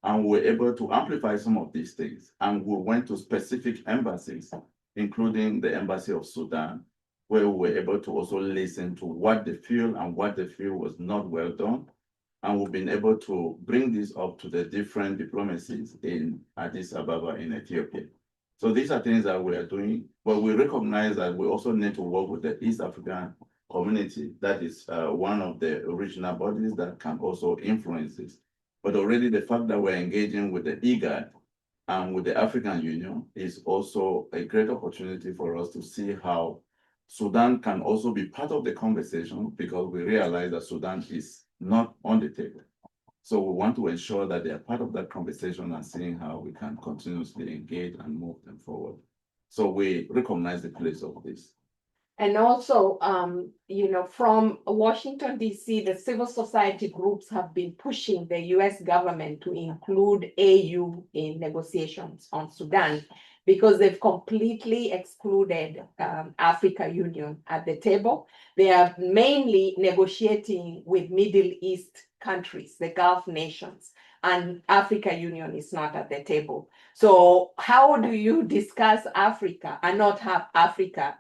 And we were able to amplify some of these things. And we went to specific embassies, including the Embassy of Sudan, where we were able to also listen to what they feel and what they feel was not well done. And we've been able to bring this up to the different diplomacies in Addis Ababa in Ethiopia. So these are things that we are doing, but we recognize that we also need to work with the East African community. That is one of the regional bodies that can also influence this. But already the fact that we're engaging with the IGAD and with the African Union is also a great opportunity for us to see how Sudan can also be part of the conversation, because we realize that Sudan is not on the table. So we want to ensure that they are part of that conversation and seeing how we can continuously engage and move them forward. So we recognize the place of this. And also, from Washington, D.C., the civil society groups have been pushing the U.S. government to include AU in negotiations on Sudan, because they've completely excluded African Union at the table. They are mainly negotiating with Middle East countries, the Gulf nations, and African Union is not at the table. So how do you discuss Africa and not have Africa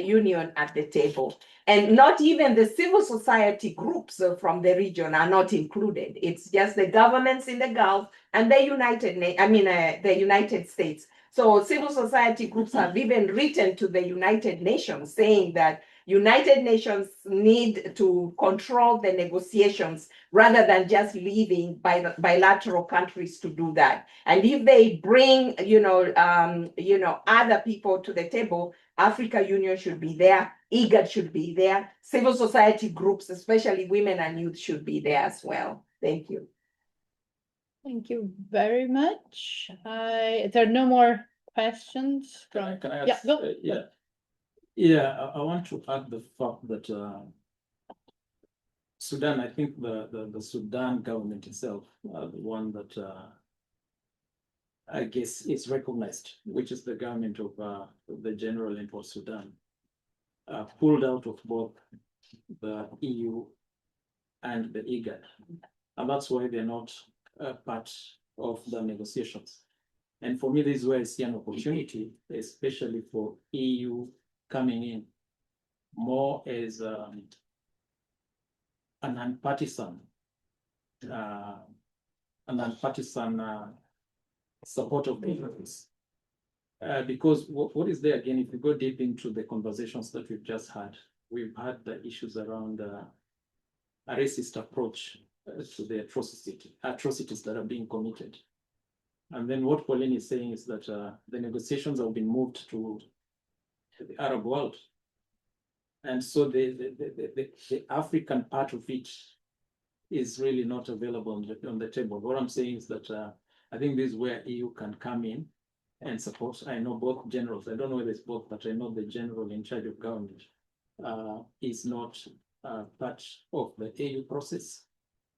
Union at the table? And not even the civil society groups from the region are not included. It's just the governments in the Gulf and the United States. So civil society groups have even written to the United Nations saying that United Nations need to control the negotiations rather than just leaving bilateral countries to do that. And if they bring, other people to the table, African Union should be there, IGAD should be there, civil society groups, especially women and youth, should be there as well. Thank you. Thank you very much. There are no more questions from. Can I add? Yeah, go. I want to add the fact that Sudan, I think the Sudan government itself, the one that I guess is recognized, which is the government of the General in Port Sudan, pulled out of both the EU and the IGAD. And that's why they're not part of the negotiations. And for me, this is where I see an opportunity, especially for EU coming in more as a non-partisan support of interests. Because what is there again, if you go deep into the conversations that we've just had, we've had the issues around a racist approach to the atrocities that are being committed. And then what Pauline is saying is that the negotiations have been moved to the Arab world. And so the African part of it is really not available on the table. What I'm saying is that I think this is where EU can come in and support. I know both generals, I don't know whether it's both, but I know the general in charge of government is not part of the AU process,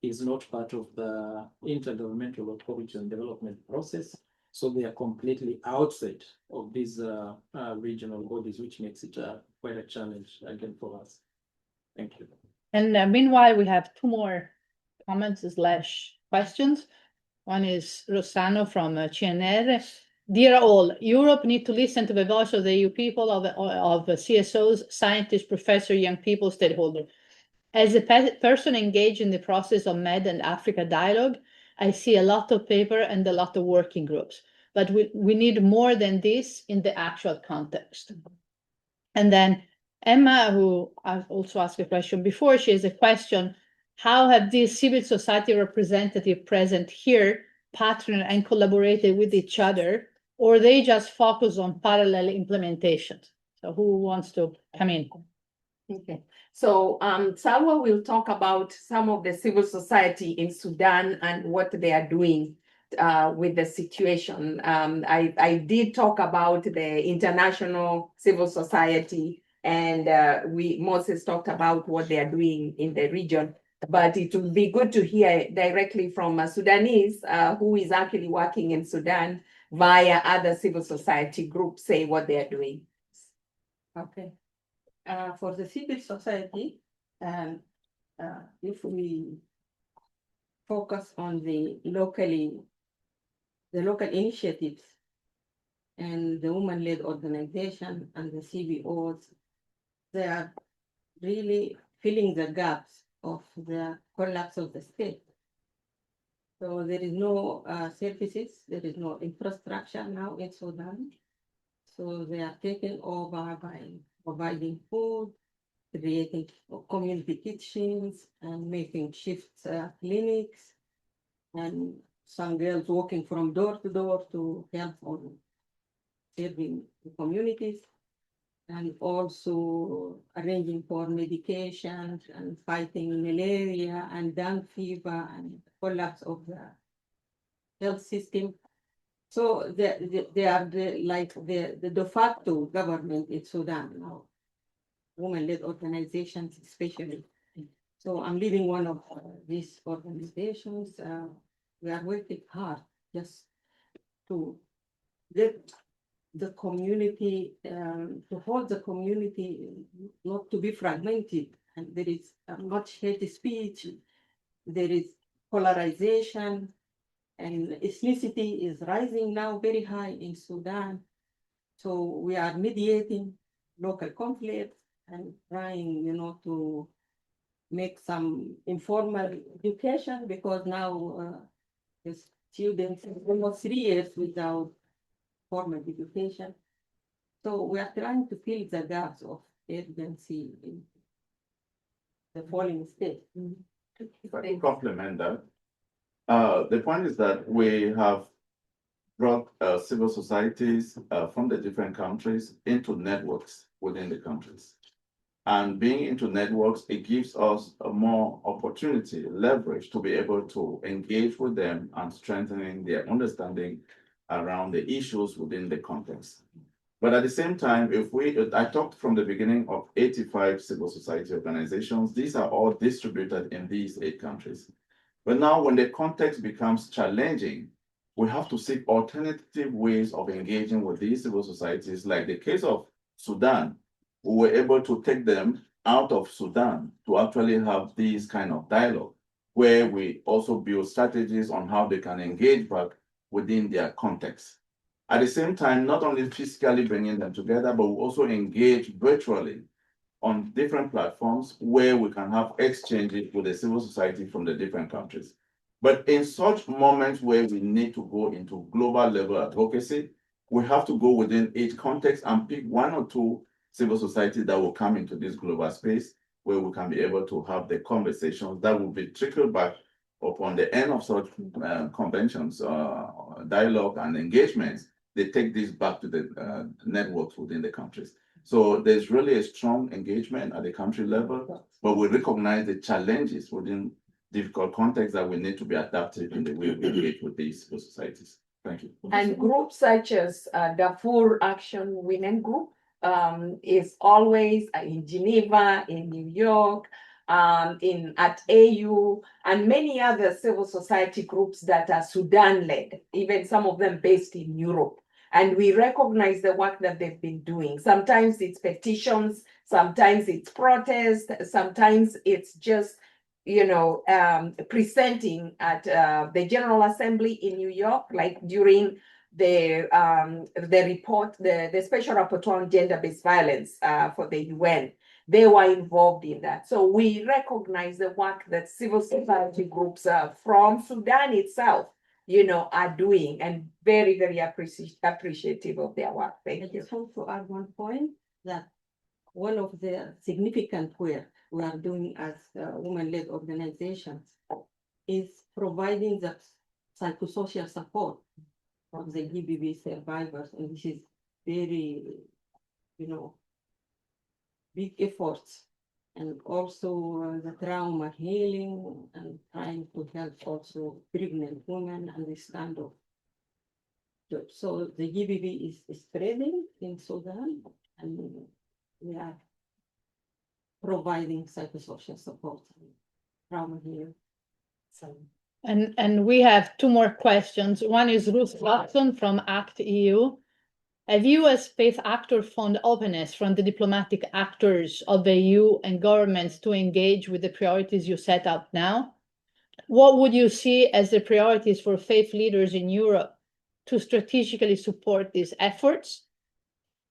is not part of the Intergovernmental Authority on Development process. So they are completely outside of these regional bodies, which makes it quite a challenge again for us. Thank you. And meanwhile, we have two more comments / questions. One is Rossano from CNR. Dear all, Europe need to listen to the voice of the EU people, of CSOs, scientists, professors, young people, stakeholders. As a person engaged in the process of Med and Africa dialogue, I see a lot of paper and a lot of working groups, but we need more than this in the actual context. And then Emma, who I've also asked a question before, she has a question: how have these civil society representatives present here partnered and collaborated with each other, or they just focus on parallel implementations? So who wants to come in? Okay. So Salwa will talk about some of the civil society in Sudan and what they are doing with the situation. I did talk about the international civil society, and Moses talked about what they are doing in the region. but it would be good to hear directly from a Sudanese who is actually working in Sudan via other civil society groups say what they are doing. Okay. For the civil society, if we focus on the local initiatives and the women-led organization and the CBOs, they are really filling the gaps of the collapse of the state. So there is no services, there is no infrastructure now in Sudan. So they are taken over by providing food, creating community kitchens, and making shift clinics, and some girls walking from door to door to help on serving the communities, and also arranging for medications and fighting malaria and dengue fever and collapse of the health system. So they are the de facto government in Sudan now, women-led organizations especially. So I'm leading one of these organizations. We are working hard just to get the community, to hold the community not to be fragmented. And there is much hate speech, there is polarization, and ethnicity is rising now very high in Sudan. So we are mediating local conflicts and trying, to make some informal education, because now the students almost 3 years without formal education. So we are trying to fill the gaps of urgency in the falling state. If I can complement that, the point is that we have brought civil societies from the different countries into networks within the countries. And being into networks, it gives us a more opportunity, leverage to be able to engage with them and strengthening their understanding around the issues within the context. But at the same time, I talked from the beginning of 85 civil society organizations. These are all distributed in these 8 countries. But now when the context becomes challenging, we have to seek alternative ways of engaging with these civil societies. Like the case of Sudan, we were able to take them out of Sudan to actually have these kind of dialogue, where we also build strategies on how they can engage back within their context. At the same time, not only physically bringing them together, but we also engage virtually on different platforms where we can have exchanges with the civil society from the different countries. But in such moments where we need to go into global level advocacy, we have to go within each context and pick 1 or 2 civil society that will come into this global space where we can be able to have the conversations that will be trickled back upon the end of such conventions, dialogue and engagements. They take this back to the networks within the countries. So there's really a strong engagement at the country level, but we recognize the challenges within difficult contexts that we need to be adaptive in the way we engage with these civil societies. Thank you. And groups such as Darfur Action Women Group is always in Geneva, in New York, at AU, and many other civil society groups that are Sudan-led, even some of them based in Europe. And we recognize the work that they've been doing. Sometimes it's petitions, sometimes it's protest, sometimes it's just, presenting at the General Assembly in New York, like during the report, the Special Rapporteur on Gender-Based Violence for the UN. They were involved in that. So we recognize the work that civil society groups from Sudan itself, are doing, and very, very appreciative of their work. Thank you. I just want to add one point, that one of the significant work we are doing as women-led organizations is providing the psychosocial support for the GBV survivors, and this is very, big efforts, and also the trauma healing, and trying to help also pregnant women understand of. So the GBV is spreading in Sudan, and we are providing psychosocial support from here. So. And we have two more questions. One is Ruth Watson from ACT EU. Have you as faith actor found openness from the diplomatic actors of the EU and governments to engage with the priorities you set out now? What would you see as the priorities for faith leaders in Europe to strategically support these efforts?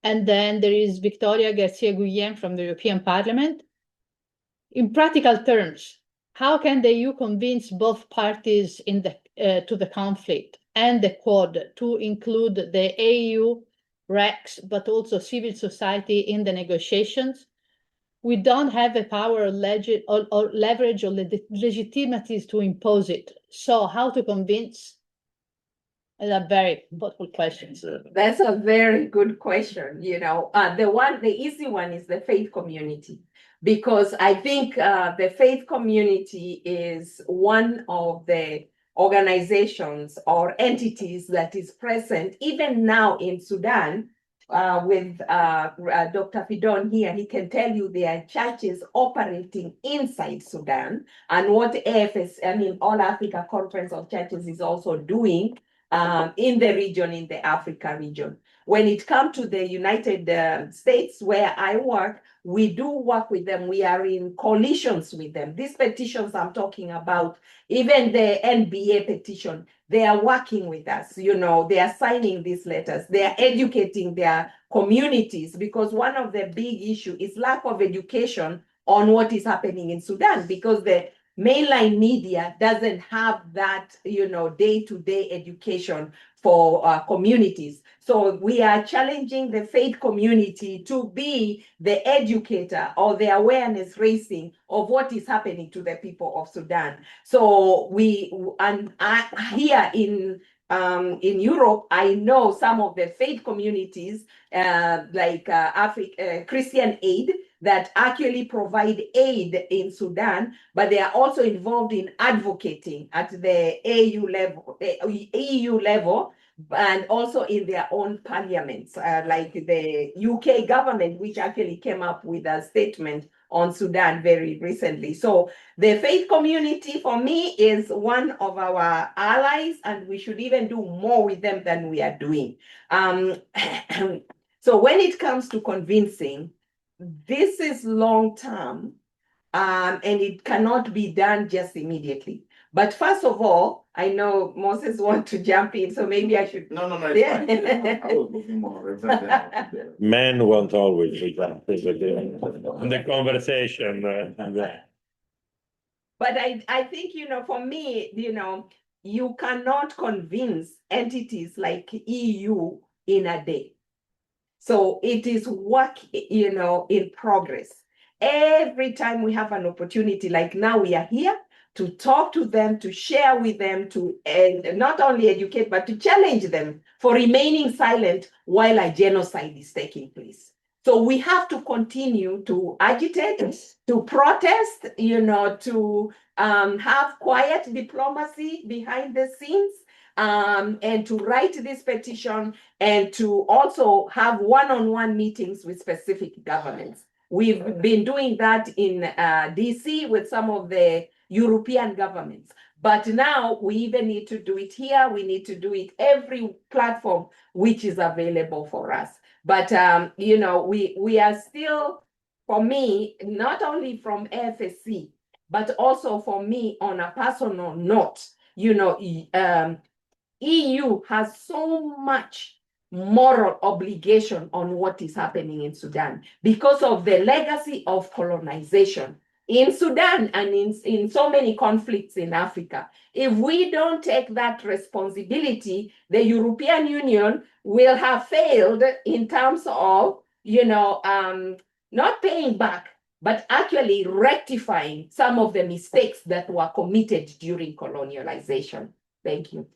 And then there is Victoria Garcia-Guillen from the European Parliament. In practical terms, how can the EU convince both parties in to the conflict and the Quad to include the AU, REX, but also civil society in the negotiations? We don't have the power or leverage or legitimacies to impose it. So how to convince? Those are very thoughtful questions. That's a very good question. The easy one is the faith community, because I think the faith community is one of the organizations or entities that is present even now in Sudan. With Dr. Fidon here, he can tell you there are churches operating inside Sudan, and what AFSC, All Africa Conference of Churches, is also doing in the region, in the Africa region. When it comes to the United States, where I work, we do work with them. We are in coalitions with them. These petitions I'm talking about, even the NBA petition, they are working with us. They are signing these letters. They are educating their communities, because one of the big issues is lack of education on what is happening in Sudan, because the mainline media doesn't have that, day-to-day education for communities. So we are challenging the faith community to be the educator or the awareness raising of what is happening to the people of Sudan. So here in Europe, I know some of the faith communities like Christian Aid that actually provide aid in Sudan, but they are also involved in advocating at the EU level, and also in their own parliaments, like the UK government, which actually came up with a statement on Sudan very recently. So the faith community, for me, is one of our allies, and we should even do more with them than we are doing. So when it comes to convincing, this is long term, and it cannot be done just immediately. But first of all, I know Moses wants to jump in, so maybe I should. No, it's fine. I was looking more. Men won't always jump in the conversation. But I think, for me, you cannot convince entities like EU in a day. So it is work, in progress. Every time we have an opportunity, like now we are here to talk to them, to share with them, and not only educate, but to challenge them for remaining silent while a genocide is taking place. So we have to continue to agitate, to protest, to have quiet diplomacy behind the scenes, and to write this petition, and to also have one-on-one meetings with specific governments. We've been doing that in DC with some of the European governments. But now we even need to do it here. We need to do it every platform which is available for us. But, we are still, for me, not only from AFSC, but also for me on a personal note, EU has so much moral obligation on what is happening in Sudan because of the legacy of colonization in Sudan and in so many conflicts in Africa. If we don't take that responsibility, the European Union will have failed in terms of, not paying back, but actually rectifying some of the mistakes that were committed during colonialization. Thank you.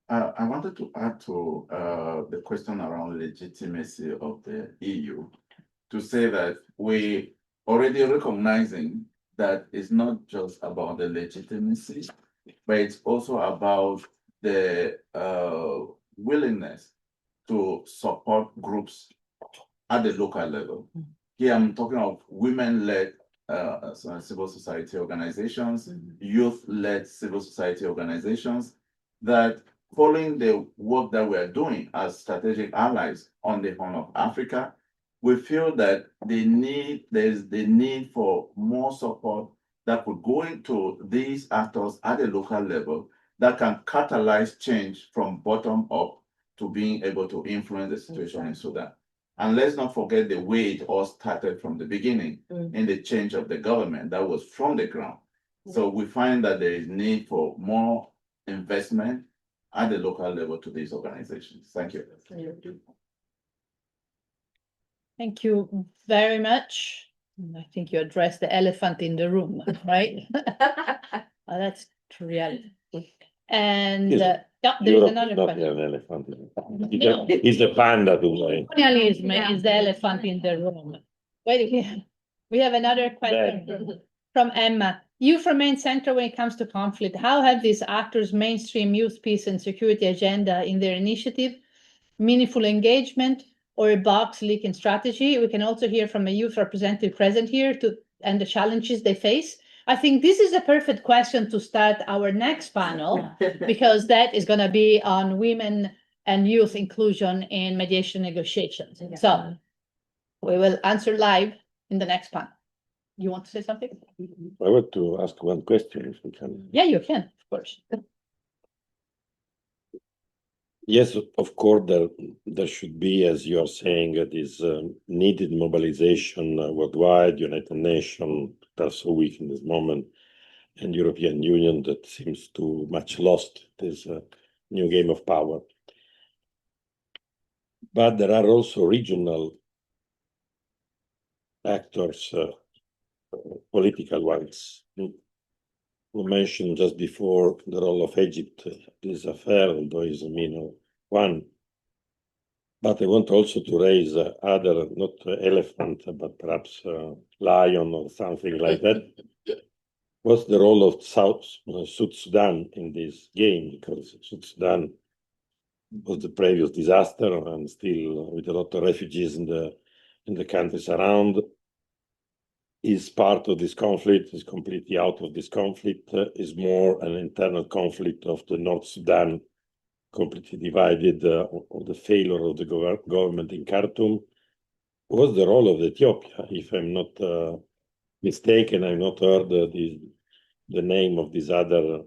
I wanted to add to the question around legitimacy of the EU to say that we already recognizing that it's not just about the legitimacy, but it's also about the willingness to support groups at the local level. Here I'm talking of women-led civil society organizations, youth-led civil society organizations, that following the work that we are doing as strategic allies on the Horn of Africa, we feel that there's the need for more support that could go into these actors at a local level that can catalyze change from bottom up to being able to influence the situation in Sudan. And let's not forget the way it all started from the beginning in the change of the government that was from the ground. So we find that there is need for more investment at the local level to these organizations. Thank you. Thank you very much. I think you addressed the elephant in the room, right? That's reality. And yeah, there's another not question. an elephant. It's a panda to say. Colonialism is the elephant in the room. Wait here. We have another question from Emma. Youth remain central when it comes to conflict. How have these actors mainstream youth peace and security agenda in their initiative, meaningful engagement, or a box leaking strategy? We can also hear from a youth representative present here and the challenges they face. I think this is a perfect question to start our next panel, because that is going to be on women and youth inclusion in mediation negotiations. So we will answer live in the next panel. You want to say something? I want to ask one question, if we can. Yeah, you can, of course. Yes, of course, there should be, as you are saying, this needed mobilization worldwide, United Nations, that are so weak in this moment, and European Union that seems too much lost this new game of power. But there are also regional actors, political ones. We mentioned just before the role of Egypt, this affair, although is one. But I want also to raise other, not elephant, but perhaps lion or something like that. What's the role of South Sudan in this game? Because South Sudan was the previous disaster, and still with a lot of refugees in the countries around. Is part of this conflict, is completely out of this conflict, is more an internal conflict of the North Sudan, completely divided, of the failure of the government in Khartoum. What's the role of Ethiopia? If I'm not mistaken, I've not heard the name of this other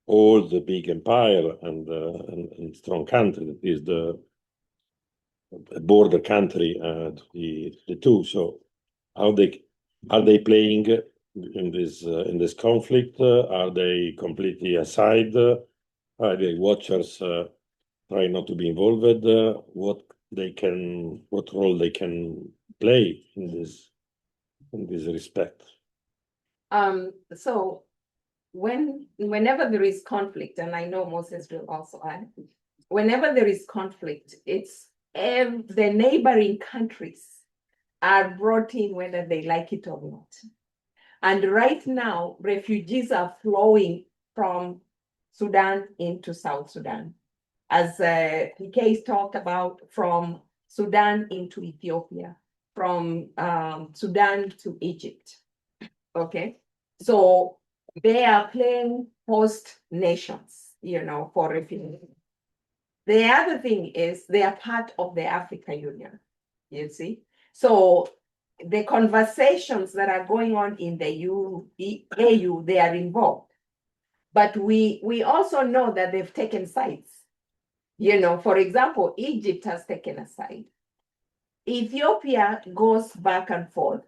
old big empire and strong country that is the border country to the two. So are they playing in this conflict? Are they completely aside? Are they watchers try not to be involved? What role they can play in this respect? So whenever there is conflict, and I know Moses will also add, whenever there is conflict, it's the neighboring countries are brought in whether they like it or not. And right now, refugees are flowing from Sudan into South Sudan. As PK talked about, from Sudan into Ethiopia, from Sudan to Egypt. Okay, so they are playing host nations, for refugees. The other thing is they are part of the African Union, you see. So the conversations that are going on in the AU, they are involved. But we also know that they've taken sides. For example, Egypt has taken a side. Ethiopia goes back and forth.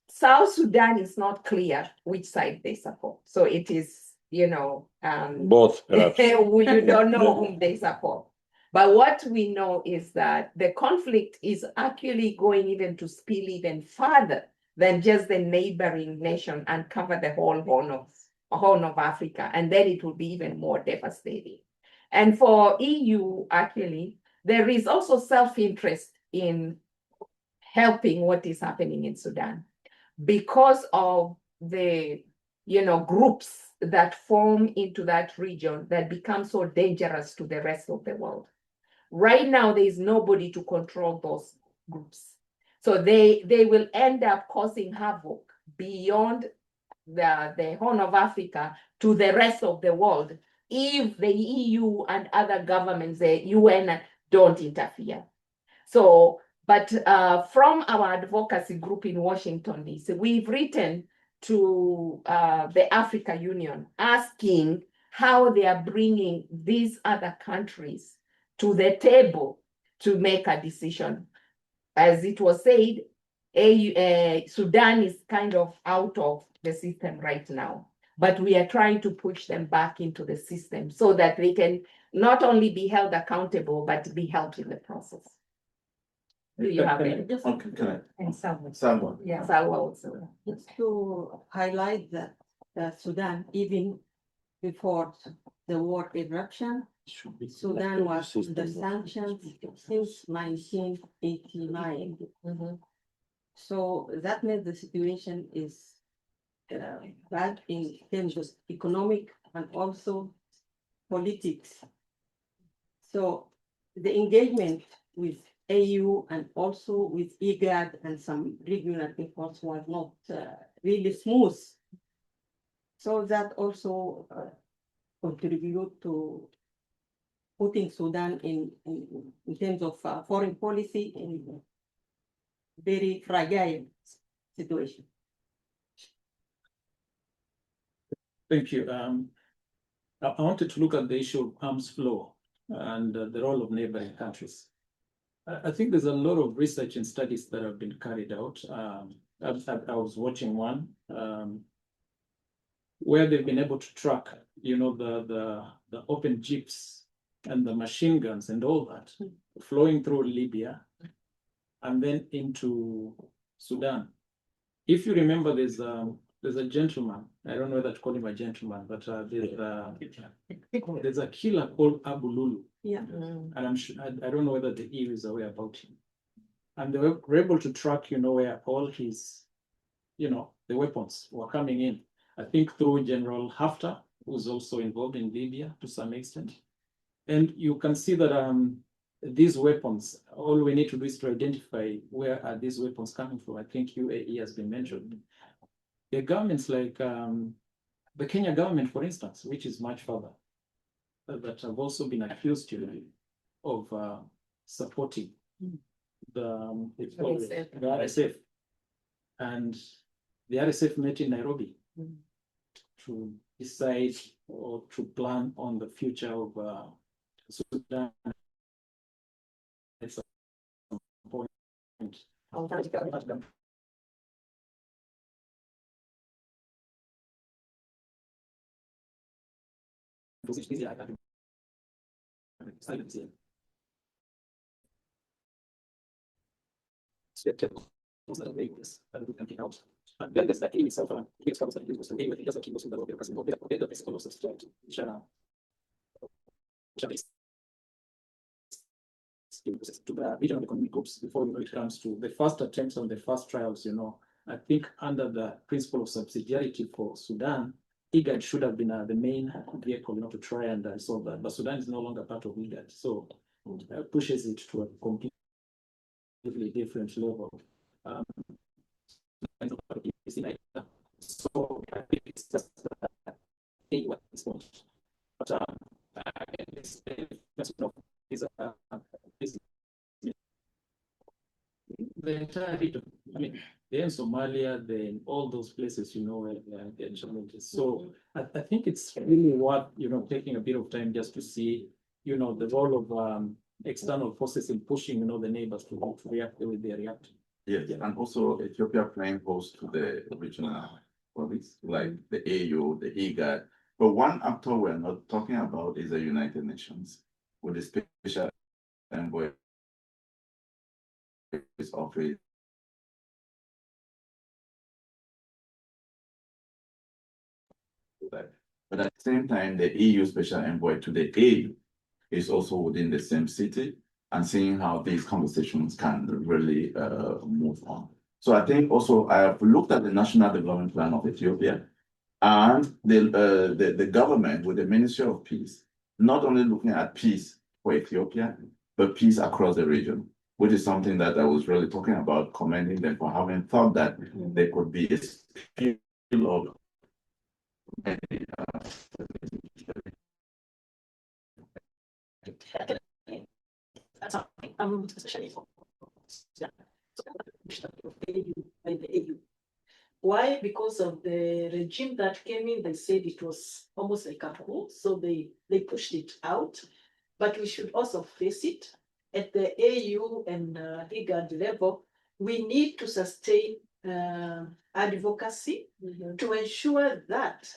South Sudan is not clear which side they support. So it is, both, perhaps. You don't know whom they support. But what we know is that the conflict is actually going even to spill even further than just the neighboring nation and cover the whole Horn of Africa. And then it will be even more devastating. And for EU, actually, there is also self-interest in helping what is happening in Sudan because of the groups that form into that region that become so dangerous to the rest of the world. Right now, there is nobody to control those groups. So they will end up causing havoc beyond the Horn of Africa to the rest of the world if the EU and other governments, the UN, don't interfere. So, but from our advocacy group in Washington, D.C., we've written to the Africa Union asking how they are bringing these other countries to the table to make a decision. As it was said, Sudan is kind of out of the system right now, but we are trying to push them back into the system so that they can not only be held accountable, but be helped in the process. Do you have any? Okay, can I? And Salwa. Salwa. Yeah. Salwa also. Just to highlight that Sudan, even before the war eruption, Sudan was under sanctions since 1989. So that means the situation is bad in terms of economic and also politics. So the engagement with AU and also with IGAD and some regional efforts was not really smooth. So that also contribute to putting Sudan in terms of foreign policy in very fragile situation. Thank you. I wanted to look at the issue of arms flow and the role of neighboring countries. I think there's a lot of research and studies that have been carried out. I was watching one where they've been able to track, the open jeeps and the machine guns and all that flowing through Libya and then into Sudan. If you remember, there's a gentleman, I don't know whether to call him a gentleman, but there's a killer called Abu Lulu. Yeah. And I'm sure, I don't know whether the EU is aware about him. And they were able to track, where all his, the weapons were coming in. I think through General Haftar, who's also involved in Libya to some extent. And you can see that these weapons, all we need to do is to identify where are these weapons coming from. I think UAE has been mentioned. The governments like the Kenya government, for instance, which is much further, that have also been accused of supporting the RSF. And the RSF met in Nairobi to decide or to plan on the future of Sudan. At some point. To the regional economic groups before it comes to the first attempts on the first trials, I think under the principle of subsidiarity for Sudan, IGAD should have been the main vehicle, to try and solve that. But Sudan is no longer part of IGAD, so pushes it to a completely different level. So I think it's just a response. But the entire region, they're in Somalia, they're in all those places, where there are challenges. So I think it's really worth, taking a bit of time just to see, the role of external forces in pushing, the neighbors to react the way they react. Yes, and also Ethiopia playing host to the regional bodies like the AU, the IGAD. But one actor we're not talking about is the United Nations with the special envoy office. But at the same time, the EU special envoy to the AU is also within the same city and seeing how these conversations can really move on. So I think also I have looked at the National Development Plan of Ethiopia and the government with the Ministry of Peace, not only looking at peace for Ethiopia, but peace across the region, which is something that I was really talking about, commending them for having thought that there could be feel of many especially for AU. Why? Because of the regime that came in, they said it was almost like a coup, so they pushed it out. But we should also face it at the AU and IGAD level. We need to sustain advocacy to ensure that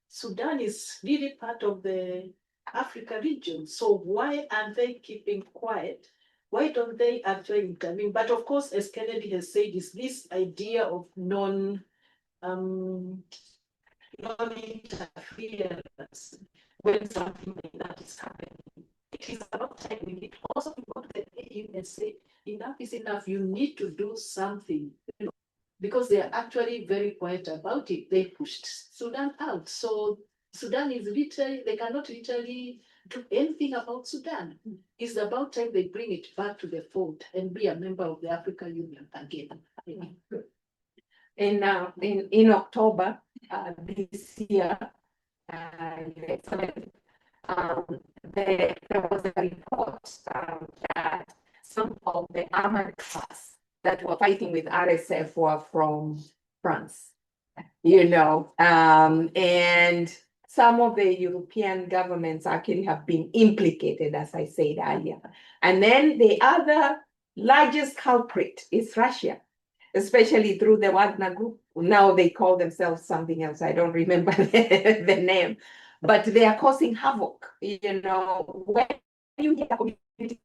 Sudan is really part of the Africa region. So why are they keeping quiet? Why don't they actually intervene? But of course, as Kennedy has said, is this idea of non-interference when something like that is happening. It is about time we need also to go to the AU and say, enough is enough, you need to do something. Because they are actually very quiet about it. They pushed Sudan out. So Sudan is literally, they cannot literally do anything about Sudan. It's about time they bring it back to the fold and be a member of the African Union again. In October this year, there was a report that some of the armored cars that were fighting with RSF were from France, and some of the European governments actually have been implicated, as I said earlier. And then the other largest culprit is Russia, especially through the Wagner Group. Now they call themselves something else. I don't remember the name, but they are causing havoc. When you hear a community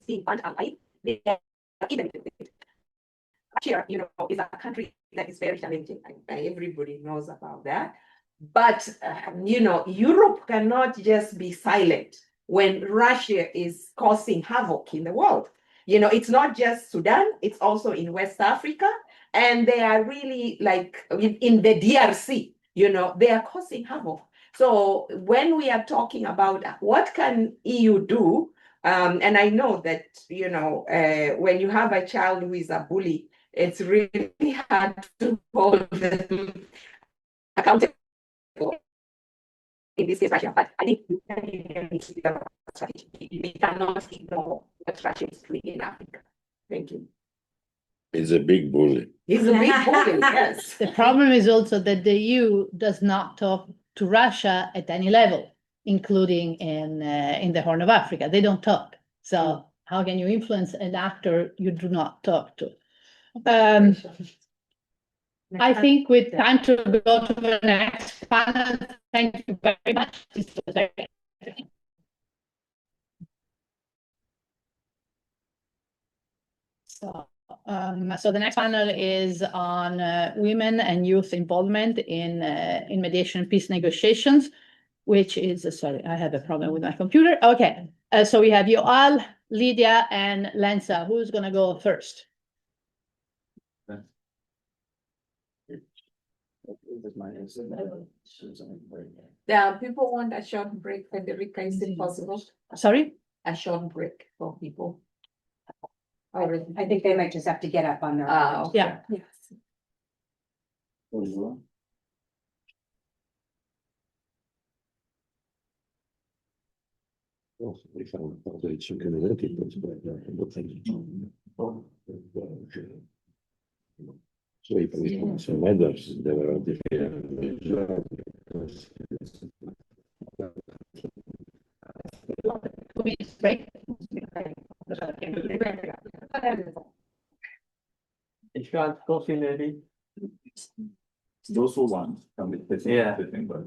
being burnt alive, they are even Russia, is a country that is very challenging. Everybody knows about that. But, Europe cannot just be silent when Russia is causing havoc in the world. It's not just Sudan, it's also in West Africa. And they are really like in the DRC, they are causing havoc. So when we are talking about what can EU do, and I know that, when you have a child who is a bully, it's really hard to hold them accountable. In this case, Russia, but I think we cannot ignore what Russia is doing in Africa. Thank you. It's a big bully. He's a big bully, yes. The problem is also that the EU does not talk to Russia at any level, including in the Horn of Africa. They don't talk. So how can you influence an actor you do not talk to? I think with time to go to the next panel, thank you very much. This was very interesting. So the next panel is on women and youth involvement in mediation and peace negotiations, which is, sorry, I have a problem with my computer. Okay, so we have Yoal, Lydia, and Lensa. Who's going to go first? People want a short break, Federica, is it possible? Sorry? A short break for people. I think they might just have to get up on their. Okay. Yeah. Yes. So I some others that are different. 2 minutes break. Ich kann coffee maybe. Those who want can be sitting, but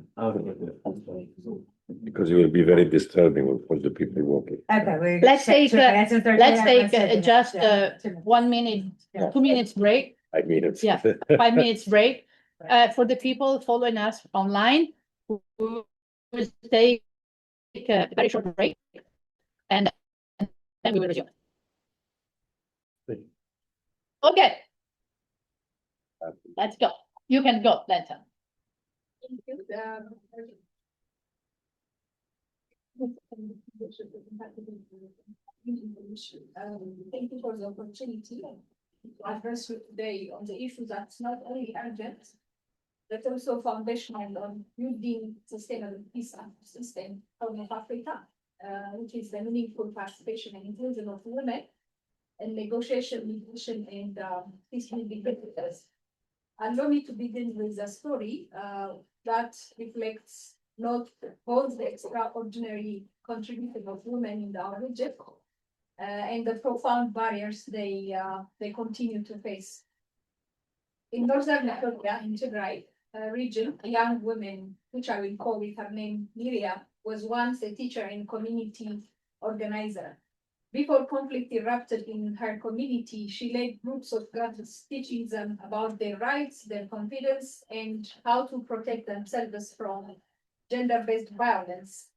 Because it will be very disturbing for the people walking. Okay. Let's take just 1 minute, 2 minutes break. 5 minutes. Yeah, 5 minutes break. For the people following us online, we will take a very short break, and then we will resume. Okay. Let's go. You can go, Lanta. Thank you. Thank you for the opportunity. address you today on the issue that's not only urgent, but also foundational on building sustainable peace and system of Africa, which is the meaningful participation and inclusion of women in negotiation, mediation, and peacebuilding processes. Allow me to begin with a story that reflects not both the extraordinary contribution of women in our region and the profound barriers they continue to face. In northern Ethiopia, in Tigray region, a young woman, which I will call with her name Miriam, was once a teacher and community organizer. Before conflict erupted in her community, she led groups of girls, teaching them about their rights, their confidence, and how to protect themselves from gender-based violence.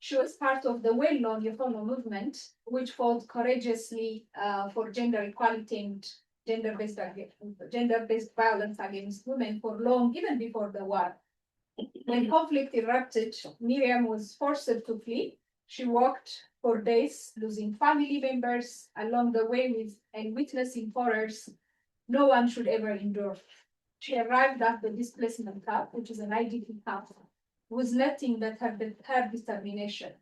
She was part of the well-known Yoal movement, which fought courageously for gender equality and gender-based violence against women for long, even before the war. When conflict erupted, Miriam was forced to flee. She walked for days, losing family members along the way and witnessing horrors no one should ever endure. She arrived at the displacement camp, which is an IDP camp, with nothing but her determination.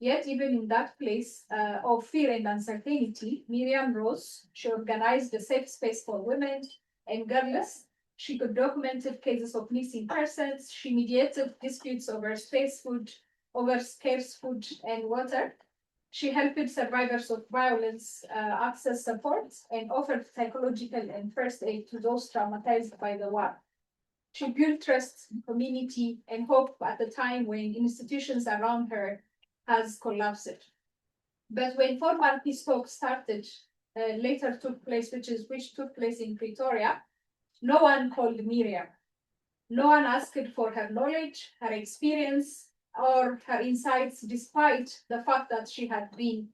Yet, even in that place of fear and uncertainty, Miriam rose. She organized a safe space for women and girls. She could document cases of missing persons. She mediated disputes over scarce food and water. She helped survivors of violence access support and offered psychological and first aid to those traumatized by the war. She built trust, community, and hope at the time when institutions around her has collapsed. But when formal peace talks started, later took place, which took place in Pretoria, no one called Miriam. No one asked for her knowledge, her experience, or her insights, despite the fact that she had been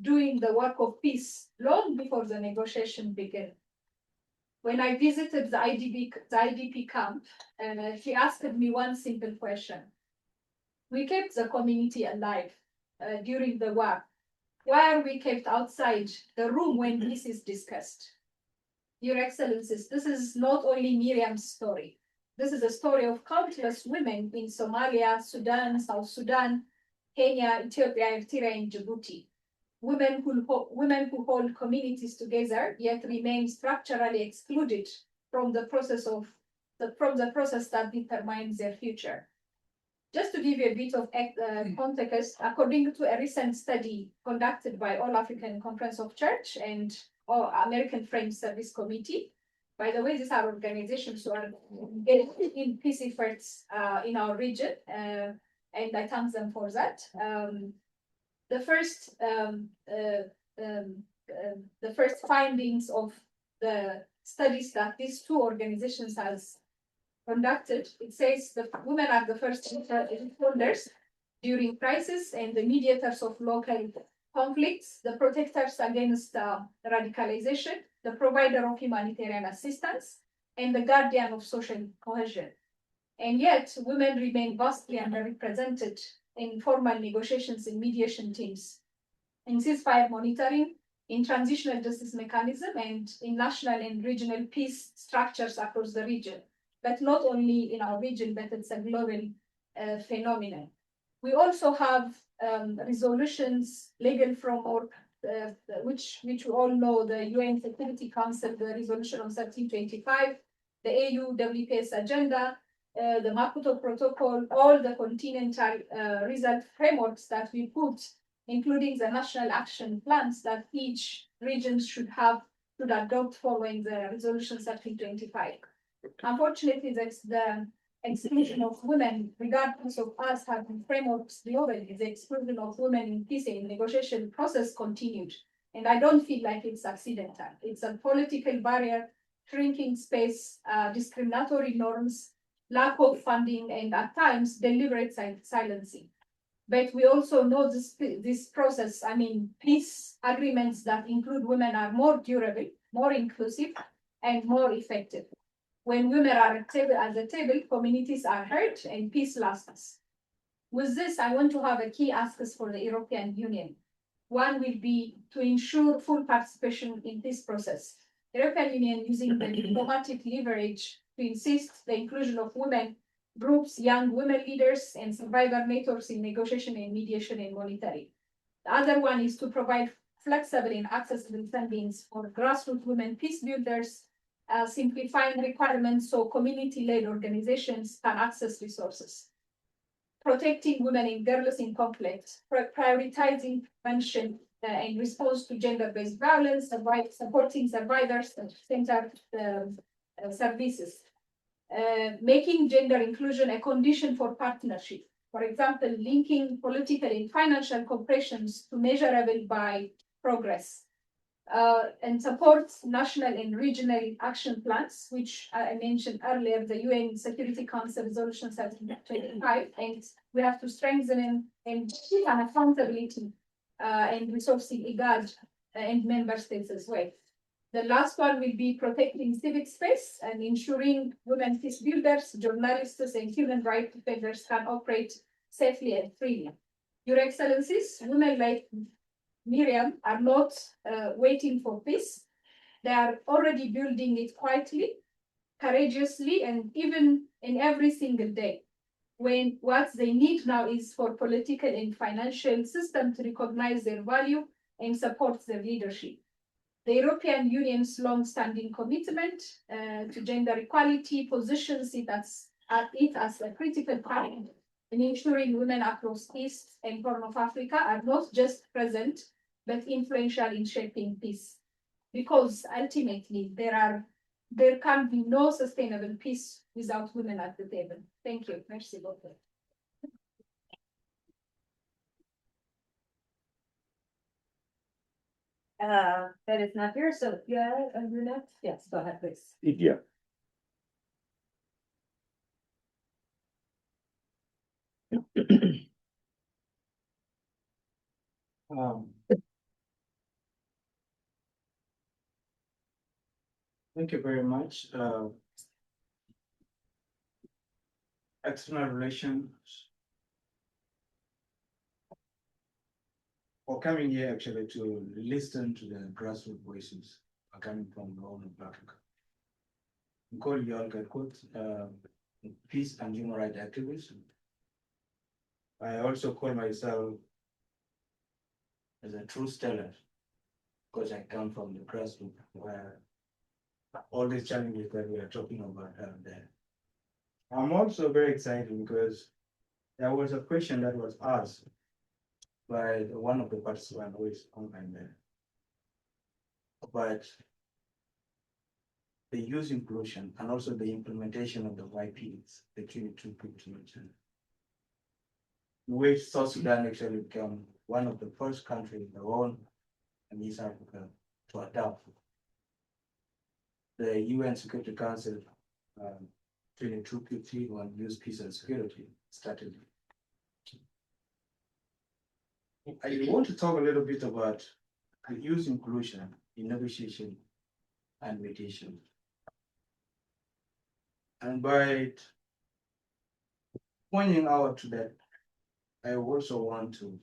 doing the work of peace long before the negotiation began. When I visited the IDP camp, she asked me one simple question. We kept the community alive during the war. Why are we kept outside the room when this is discussed? Your Excellencies, this is not only Miriam's story. This is a story of countless women in Somalia, Sudan, South Sudan, Kenya, Ethiopia, Eritrea, and Djibouti. Women who hold communities together yet remain structurally excluded from the process that determines their future. Just to give you a bit of context, according to a recent study conducted by All African Conference of Church and American French Service Committee. By the way, these are organizations who are engaged in peace efforts in our region, and I thank them for that. The first findings of the studies that these two organizations has conducted, it says that women are the first responders during crisis and the mediators of local conflicts, the protectors against radicalization, the provider of humanitarian assistance, and the guardian of social cohesion. And yet, women remain vastly underrepresented in formal negotiations and mediation teams, in ceasefire monitoring, in transitional justice mechanism, and in national and regional peace structures across the region. But not only in our region, but it's a global phenomenon. We also have resolutions, legal framework, which we all know, the UN Security Council, the resolution on 1325, the AU WPS agenda, the Maputo Protocol, all the continental result frameworks that we put, including the national action plans that each region should adopt following the resolution 1325. Unfortunately, the exclusion of women, regardless of us having frameworks globally, the exclusion of women in peace and negotiation process continued. And I don't feel like it's accidental. It's a political barrier, shrinking space, discriminatory norms, lack of funding, and at times deliberate silencing. But we also know this process, peace agreements that include women are more durable, more inclusive, and more effective. When women are at the table, communities are heard and peace lasts. With this, I want to have a key asks for the European Union. One will be to ensure full participation in this process, the European Union using the diplomatic leverage to insist the inclusion of women groups, young women leaders, and survivor mentors in negotiation and mediation and monitoring. The other one is to provide flexible and accessible fundings for grassroots women peace builders, simplifying requirements so community-led organizations can access resources. Protecting women and girls in conflict, prioritizing prevention in response to gender-based violence, supporting survivors and centered services. Making gender inclusion a condition for partnership. For example, linking political and financial compressions to measurable by progress. And supports national and regional action plans, which I mentioned earlier, the UN Security Council Resolution 1725, and we have to strengthen and accountability and resourcing IGAD and member states as well. The last one will be protecting civic space and ensuring women peace builders, journalists, and human rights defenders can operate safely and freely. Your Excellencies, women like Miriam are not waiting for peace. They are already building it quietly, courageously, and even in every single day. When what they need now is for political and financial system to recognize their value and support their leadership. The European Union's long-standing commitment to gender equality positions it as a critical part in ensuring women across East and Horn of Africa are not just present, but influential in shaping peace. Because ultimately, there can be no sustainable peace without women at the table. Thank you. Merci beaucoup. That is not here, so yeah, you're next. Yes, go ahead, please. Yeah. Thank you very much. External relations. For coming here actually to listen to the grassroots voices coming from the whole of Africa. I'm called Yoal Gatkuoth, peace and human rights activist. I also call myself as a true stellar because I come from the grassroots where all these challenges that we are talking about are there. I'm also very excited because there was a question that was asked by one of the participants who is online there about the youth inclusion and also the implementation of the YPs, the 2250 mission, in which South Sudan actually became one of the first countries in the whole and East Africa to adopt the UN Security Council 2250 on youth, peace and security strategy. I want to talk a little bit about the youth inclusion in negotiation and mediation. And by pointing out that, I also want to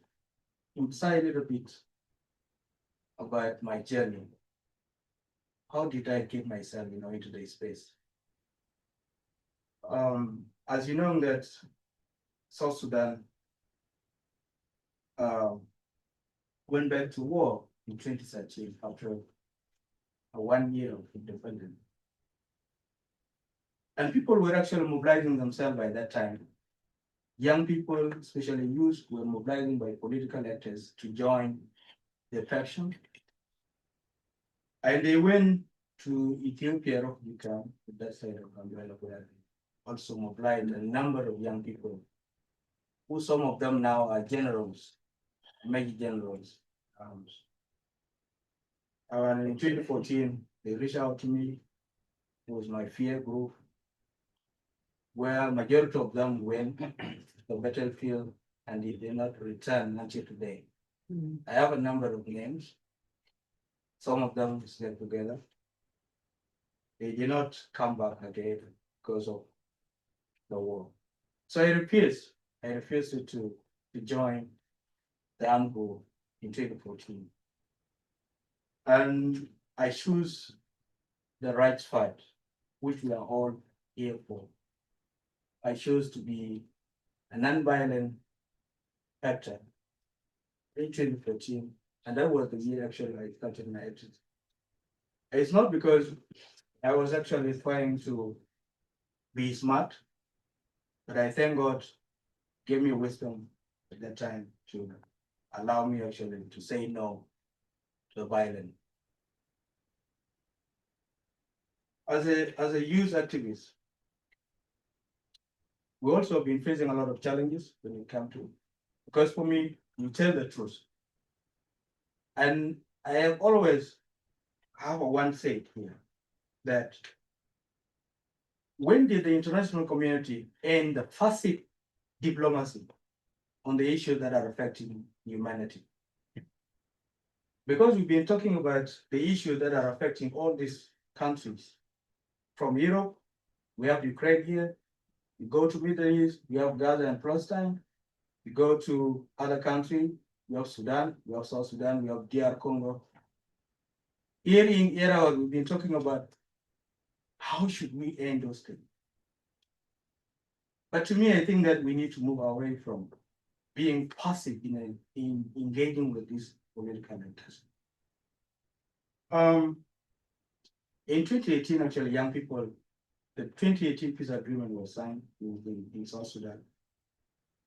insight a little bit about my journey. How did I get myself, into the space? As you know that South Sudan went back to war in 2013 after 1 year of independence. And people were actually mobilizing themselves by that time. Young people, especially youth, were mobilizing by political actors to join the faction. And they went to Ethiopia, Republican, that side of Gambia, where also mobilized a number of young people, who some of them now are generals, major generals. And in 2014, they reached out to me. It was my fear group, where majority of them went to the battlefield and they did not return until today. I have a number of names. Some of them stayed together. They did not come back again because of the war. So I refused to join the armed group in 2014. And I choose the rights fight, which we are all here for. I chose to be a non-violent actor in 2014, and that was the year actually I started my activity. It's not because I was actually trying to be smart, but I thank God gave me wisdom at that time to allow me actually to say no to violence. As a youth activist, we also have been facing a lot of challenges when it comes to, because for me, you tell the truth. And I have always have a one say here that when did the international community end the passive diplomacy on the issues that are affecting humanity? Because we've been talking about the issues that are affecting all these countries. From Europe, we have Ukraine here. You go to Middle East, we have Gaza and Palestine. You go to other countries, we have Sudan, we have South Sudan, we have DR Congo. Here in ERA, we've been talking about how should we end those things. But to me, I think that we need to move away from being passive in engaging with these political actors. In 2018, actually, young people, the 2018 peace agreement was signed in South Sudan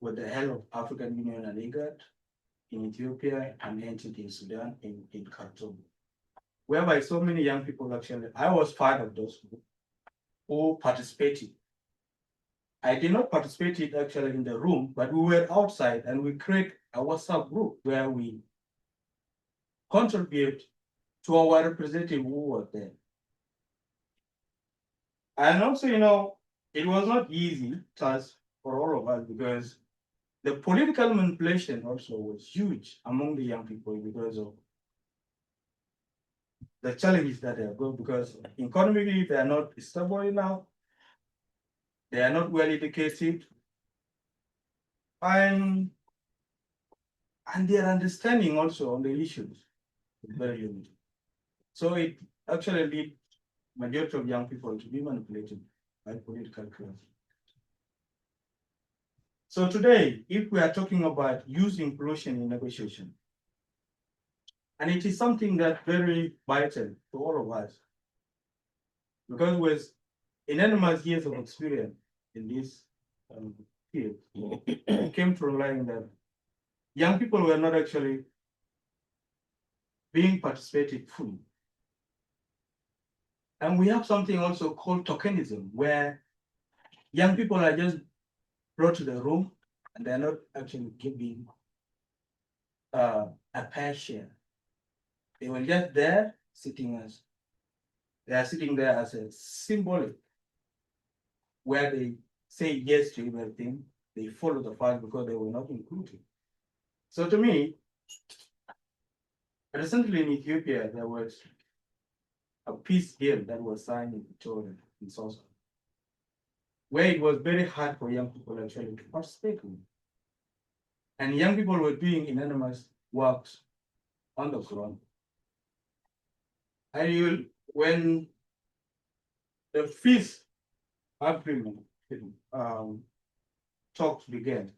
with the help of African Union and IGAD in Ethiopia and entered in Sudan in Khartoum, whereby so many young people actually, I was part of those who participated. I did not participate actually in the room, but we were outside and we created a WhatsApp group where we contribute to our representative who was there. And also, it was not easy task for all of us because the political manipulation also was huge among the young people because of the challenges that they have got, because economically they are not stable enough, they are not well educated, and their understanding also on the issues is very limited. So it actually leads majority of young people to be manipulated by political class. So today, if we are talking about youth inclusion in negotiation, and it is something that's very vital to all of us, because with enormous years of experience in this field, we came to realize that young people were not actually being participated fully. And we have something also called tokenism, where young people are just brought to the room and they're not actually giving a fair share. They were just there they are sitting there as a symbolic, where they say yes to everything, they follow the fact because they were not included. So to me, recently in Ethiopia, there was a peace deal that was signed in Pretoria in South Sudan, where it was very hard for young people actually to participate in. And young people were doing enormous works on the ground. And when the peace agreement talks began,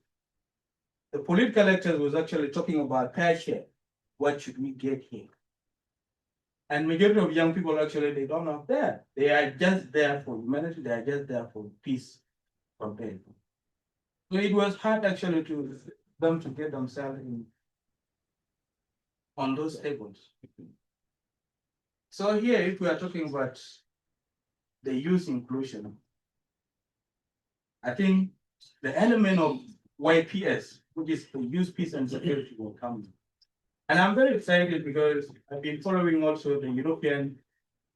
the political actors was actually talking about fair share. What should we get here? And majority of young people actually, they don't know that. They are just there for humanity. They are just there for peace campaign. So it was hard actually to them to get themselves on those tables. So here, if we are talking about the youth inclusion, I think the element of YPS, which is the Youth Peace and Security, will come. And I'm very excited because I've been following also the European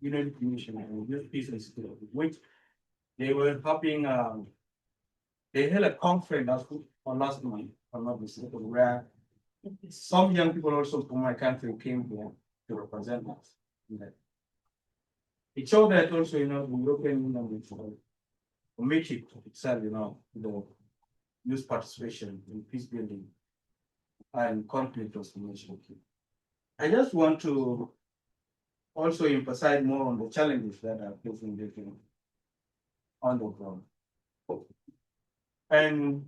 Union Commission on Youth Peace and Security, which they were having, they held a conference last month, if I'm not mistaken, where some young people also from my country came here to represent us. It showed that also, the European Union is committed itself, the youth participation in peace building and conflict resolution. I just want to also emphasize more on the challenges that are facing the youth on the ground. And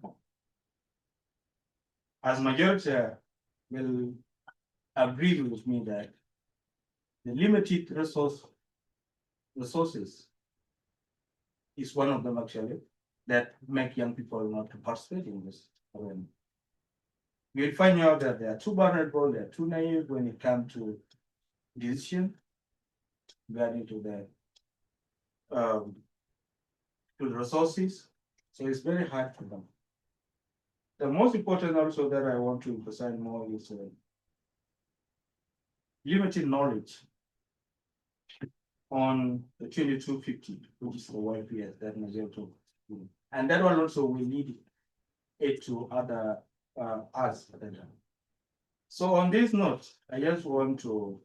as majority will agree with me that the limited resources is one of them actually that make young people not to participate in this. We'll find out that they are too vulnerable, they are too naive when it comes to decision regarding to the resources. So it's very hard for them. The most important also that I want to emphasize more is limited knowledge on the 2250, which is the YPS that Nigeria took. And that one also we need it to other us at that time. So on this note, I just want to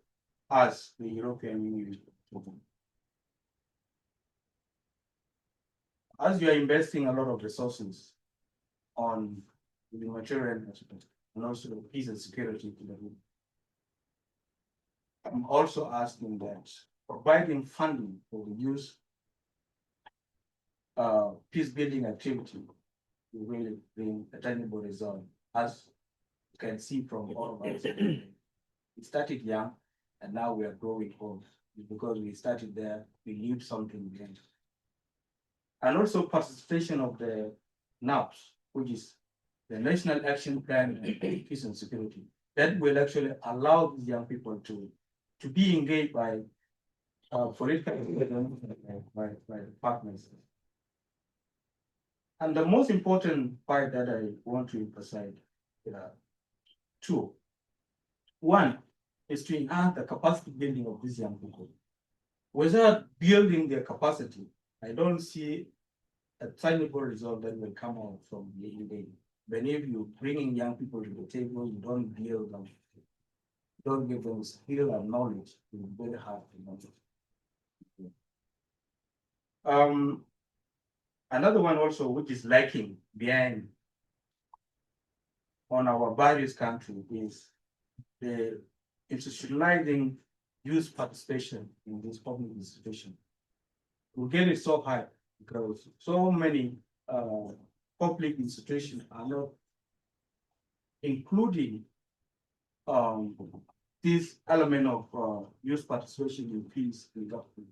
ask the European Union, as you are investing a lot of resources on the humanitarian aspect and also the peace and security to the group, I'm also asking that providing funding for the youth peace building activity will really bring a tangible result, as you can see from all of us. It started young and now we are growing old. Because we started there, we need something again. And also participation of the NAPS, which is the National Action Plan on Peace and Security. That will actually allow these young people to be engaged by political by partners. And the most important part that I want to emphasize two. One is to enhance the capacity building of these young people. Without building their capacity, I don't see a tangible result that will come out from the EA. But if you're bringing young people to the table, you don't build them, don't give them skill and knowledge, it's very hard to know. Another one also, which is lacking behind on our various countries, is the institutionalizing youth participation in this public institution. We get it so high because so many public institutions are not including this element of youth participation in peace and government.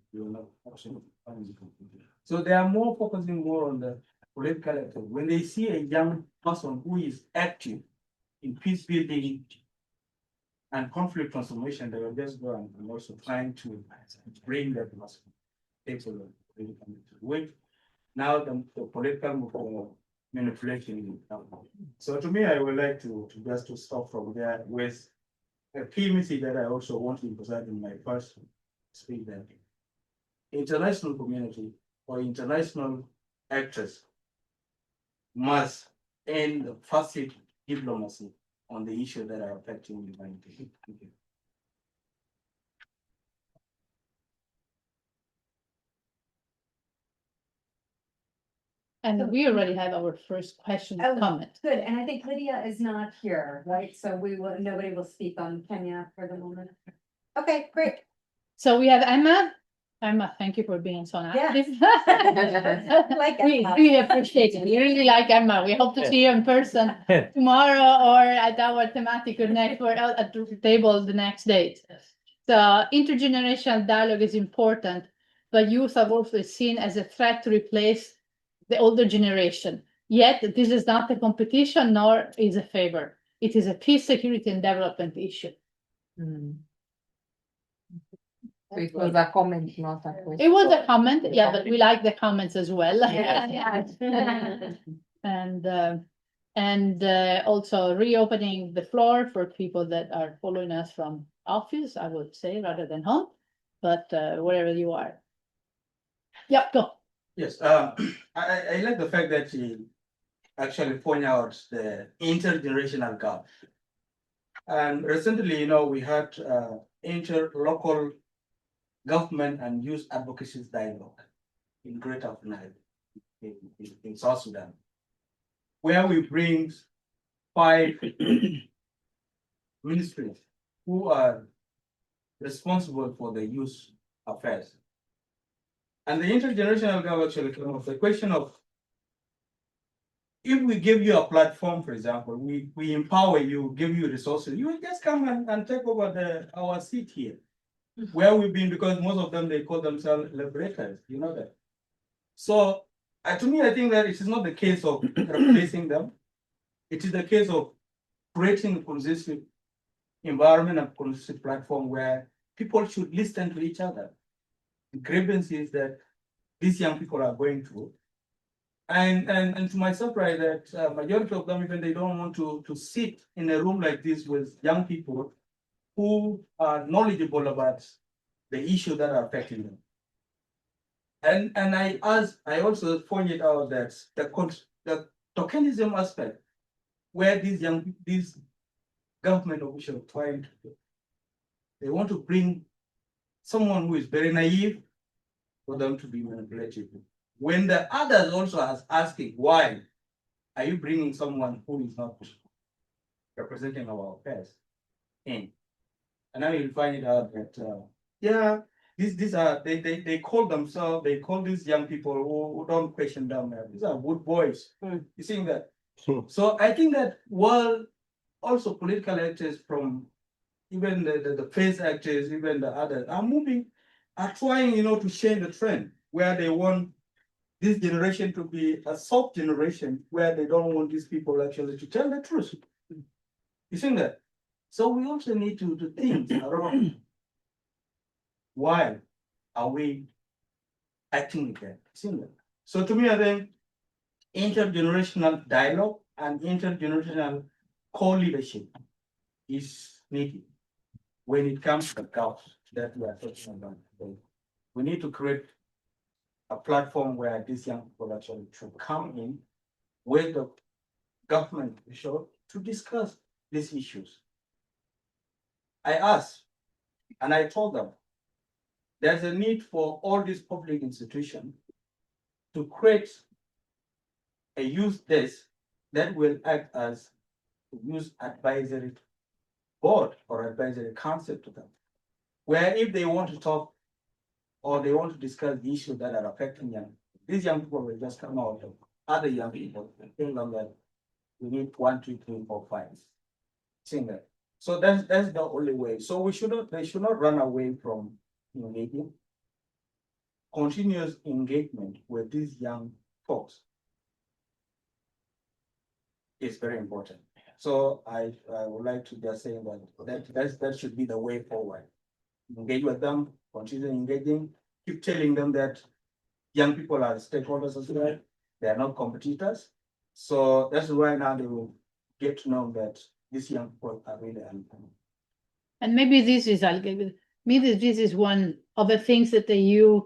So they are more focusing more on the political actor. When they see a young person who is active in peace building and conflict transformation, they will just go and also trying to bring that person. With now the political manipulation. So to me, I would like to just to stop from there with a key message that I also want to emphasize in my first speech, that international community or international actors must end passive diplomacy on the issue that are affecting humanity. And we already have our first question comment. Good, and I think Lydia is not here, right? So nobody will speak on Kenya for the moment. Okay, great. So we have Emma. Emma, thank you for being so active. Like we appreciate it. We really like Emma. We hope to see you in person tomorrow or at our thematic next or at the table the next day. So intergenerational dialogue is important, but youth are also seen as a threat to replace the older generation. Yet this is not a competition nor is a favor. It is a peace, security, and development issue. It was a comment, not a question. It was a comment, yeah, but we like the comments as well. And also reopening the floor for people that are following us from office, I would say, rather than home, but wherever you are. Yep, go. Yes, I like the fact that you actually point out the intergenerational gap. And recently, we had interlocal government and youth advocacy dialogue in Greater Nile in South Sudan, where we bring 5 ministries who are responsible for the youth affairs. And the intergenerational gap actually came up the question of, if we give you a platform, for example, we empower you, give you resources, you will just come and take over our seat here, where we've been, because most of them, they call themselves liberators, you know that. So to me, I think that it is not the case of replacing them. It is the case of creating a conducive environment, a conducive platform where people should listen to each other. The grievances that these young people are going through. And to my surprise, that majority of them, even they don't want to sit in a room like this with young people who are knowledgeable about the issues that are affecting them. And I also pointed out that the tokenism aspect, where these government officials trying to do, they want to bring someone who is very naive for them to be manipulative. When the others also are asking, why are you bringing someone who is not representing our affairs in? And now you'll find it out that they call themselves, they call these young people who don't question them. These are good boys. You see that? So I think that while also political actors, from even the face actors, even the others are trying, to change the trend, where they want this generation to be a soft generation, where they don't want these people actually to tell the truth. You see that? So we also need to think around, why are we acting like that? You see that? So to me, I think intergenerational dialogue and intergenerational co-leadership is needed when it comes to the gaps that we are talking about. We need to create a platform where these young people actually should come in with the government official to discuss these issues. I asked, and I told them, there's a need for all these public institutions to create a youth desk that will act as a youth advisory board or advisory council to them, where if they want to talk or they want to discuss the issues that are affecting them, these young people will just come out of other young people and tell them that we need 1, 2, 3, 4, 5. Seeing that. So that's the only way. So they should not run away from engaging. Continuous engagement with these young folks is very important. So I would like to just say that should be the way forward. Engage with them, continue engaging, keep telling them that young people are stakeholders as well. They are not competitors. So that's why now they will get to know that these young people are really important. And maybe this is one of the things that the EU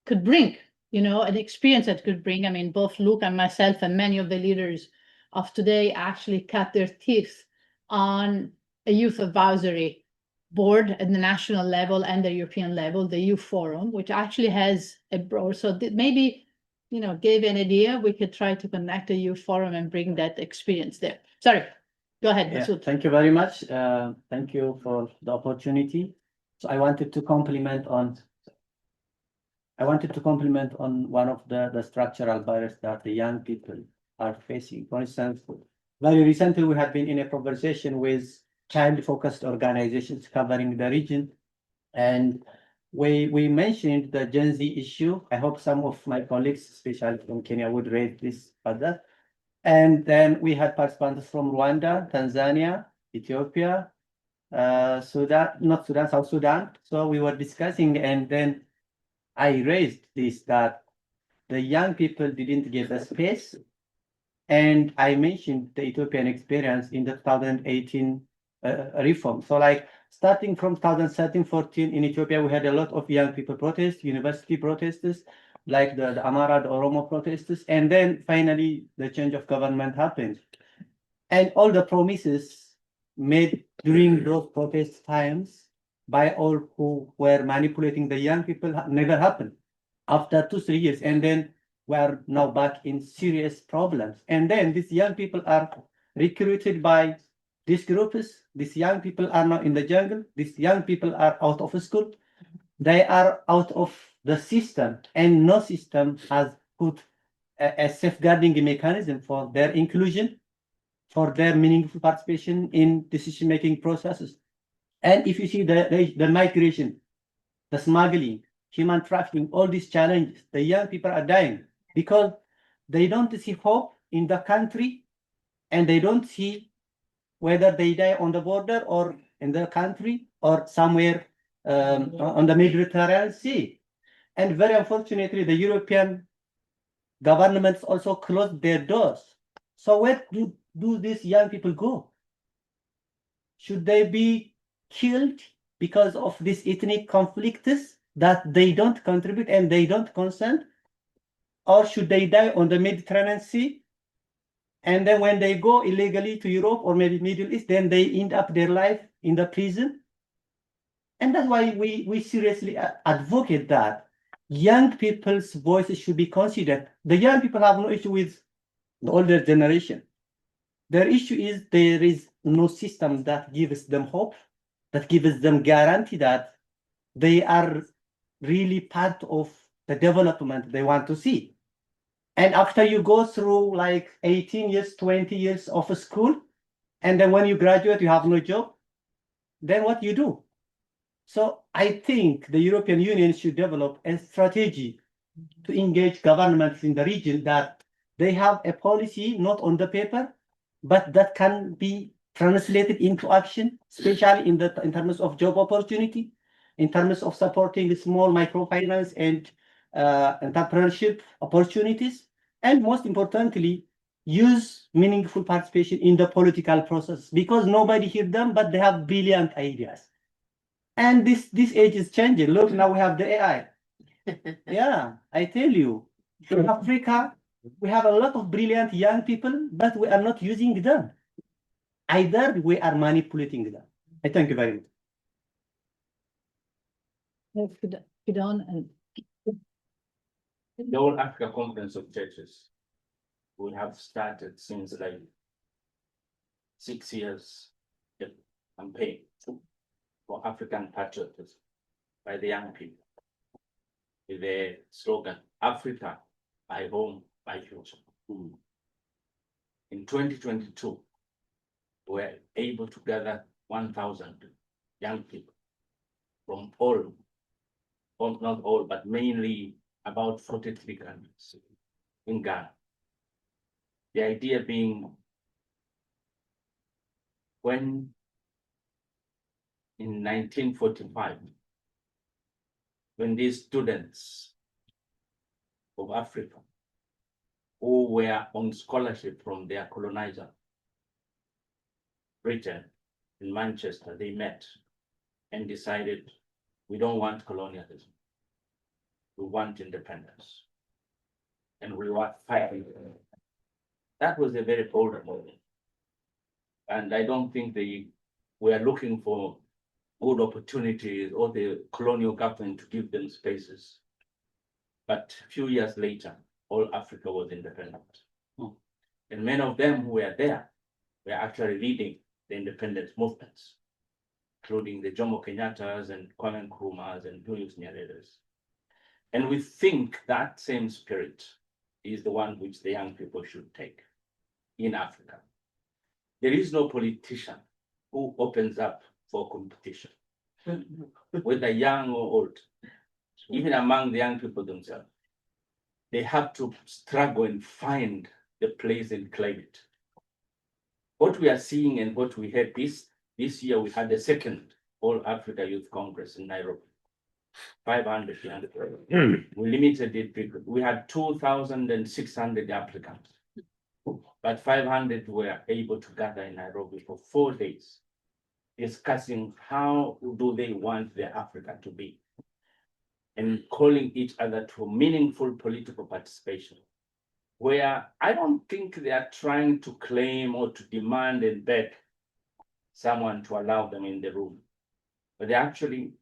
could bring, an experience that could bring. I mean, both Luke and myself and many of the leaders of today actually cut their teeth on a youth advisory board at the national level and the European level, the EU Forum, which actually has a broad, so maybe, gave an idea, we could try to connect the EU Forum and bring that experience there. Sorry, go ahead, Masood. Thank you very much. Thank you for the opportunity. So I wanted to compliment on one of the structural barriers that the young people are facing. For instance, very recently we have been in a conversation with child-focused organizations covering the region, and we mentioned the Gen Z issue. I hope some of my colleagues, especially from Kenya, would raise this further. And then we had participants from Rwanda, Tanzania, Ethiopia, South Sudan. So we were discussing, and then I raised this, that the young people didn't get the space. And I mentioned the Ethiopian experience in the 2018 reform. So like starting from 2013-14 in Ethiopia, we had a lot of young people protests, university protesters, like the Amara, the Oromo protesters. And then finally the change of government happened. And all the promises made during those protest times by all who were manipulating the young people never happened after 2-3 years. And then we are now back in serious problems. And then these young people are recruited by These groups, these young people are now in the jungle. These young people are out of school. They are out of the system, and no system has put a safeguarding mechanism for their inclusion, for their meaningful participation in decision-making processes. And if you see the migration, the smuggling, human trafficking, all these challenges, the young people are dying because they don't see hope in the country, and they don't see whether they die on the border or in the country or somewhere on the Mediterranean Sea. And very unfortunately, the European governments also closed their doors. So where do these young people go? Should they be killed because of these ethnic conflicts that they don't contribute and they don't consent? Or should they die on the Mediterranean Sea? And then when they go illegally to Europe or maybe Middle East, then they end up their life in the prison. And that's why we seriously advocate that young people's voices should be considered. The young people have no issue with the older generation. Their issue is there is no system that gives them hope, that gives them guarantee that they are really part of the development they want to see. And after you go through like 18 years, 20 years of school, and then when you graduate, you have no job, then what you do? So I think the European Union should develop a strategy to engage governments in the region that they have a policy not on the paper, but that can be translated into action, especially in terms of job opportunity, in terms of supporting small microfinance and entrepreneurship opportunities, and most importantly, use meaningful participation in the political process, because nobody hears them, but they have brilliant ideas. And this age is changing. Look, now we have the AI. Yeah, I tell you, in Africa, we have a lot of brilliant young people, but we are not using them. Either we are manipulating them. I thank you very much. Fidon and the whole Africa Conference of Churches, we have started since like 6 years the campaign for African patriotism by the young people with the slogan, Africa, my home, my future. In 2022, we were able to gather 1,000 young people from all, not all, but mainly about 43 countries in Ghana. The idea being, when in 1945, when these students of Africa who were on scholarship from their colonizer, Britain, in Manchester, they met and decided, we don't want colonialism. We want independence. And we want fighting. That was a very bold moment. And I don't think they were looking for good opportunities or the colonial government to give them spaces. But a few years later, all Africa was independent. And many of them who were there were actually leading the independence movements, including the Jomo Kenyattas and Kwame Nkrumahs and Julius Nyerere's. And we think that same spirit is the one which the young people should take in Africa. There is no politician who opens up for competition, whether young or old, even among the young people themselves. They have to struggle and find the place and claim it. What we are seeing and what we had this year, we had the second All Africa Youth Congress in Nairobi. 500 young people. We limited it because we had 2,600 applicants, but 500 were able to gather in Nairobi for 4 days, discussing how do they want their Africa to be, and calling each other to meaningful political participation, where I don't think they are trying to claim or to demand and beg someone to allow them in the room, but they're actually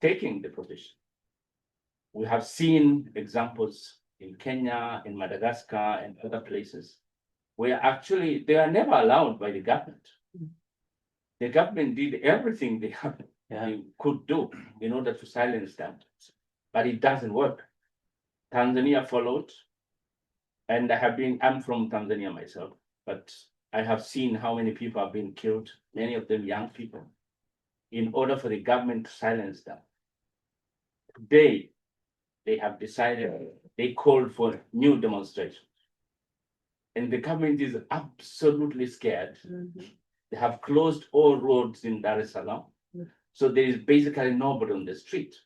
taking the position. We have seen examples in Kenya, in Madagascar, and other places where actually they are never allowed by the government the government did everything they could do in order to silence them, but it doesn't work. Tanzania followed, and I'm from Tanzania myself, but I have seen how many people have been killed, many of them young people, in order for the government to silence them. Today, they have decided, they called for new demonstrations. And the government is absolutely scared. They have closed all roads in Dar es Salaam. So there is basically nobody on the street.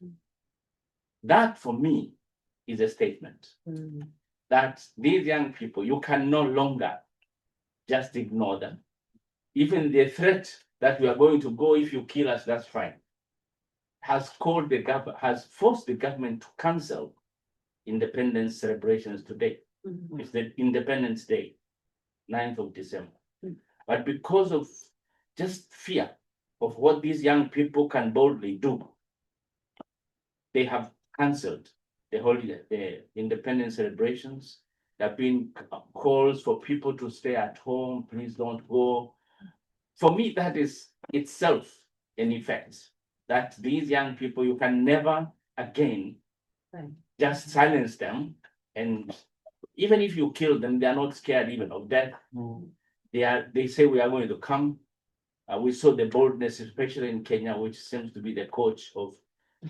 That for me is a statement that these young people, you can no longer just ignore them. Even the threat that we are going to go, if you kill us, that's fine, has forced the government to cancel independence celebrations today. It's the Independence Day, 9th of December. But because of just fear of what these young people can boldly do, they have cancelled the holiday, the independence celebrations. There have been calls for people to stay at home, please don't go. For me, that is itself an effect that these young people, you can never again just silence them. And even if you kill them, they are not scared even of death. They say we are going to come. We saw the boldness, especially in Kenya, which seems to be the coach of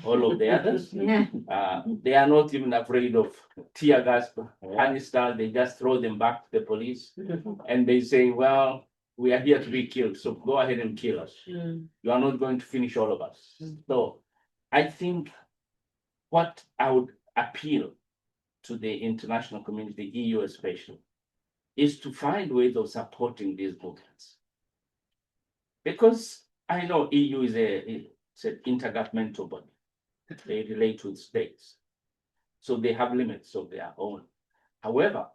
all of the others. They are not even afraid of tear gas, canister. They just throw them back to the police, and they say, "Well, we are here to be killed, so go ahead and kill us. You are not going to finish all of us." So, I think what I would appeal to the international community, EU especially, is to find ways of supporting these movements. Because I know EU is an intergovernmental body. They relate with states. So they have limits of their own. However,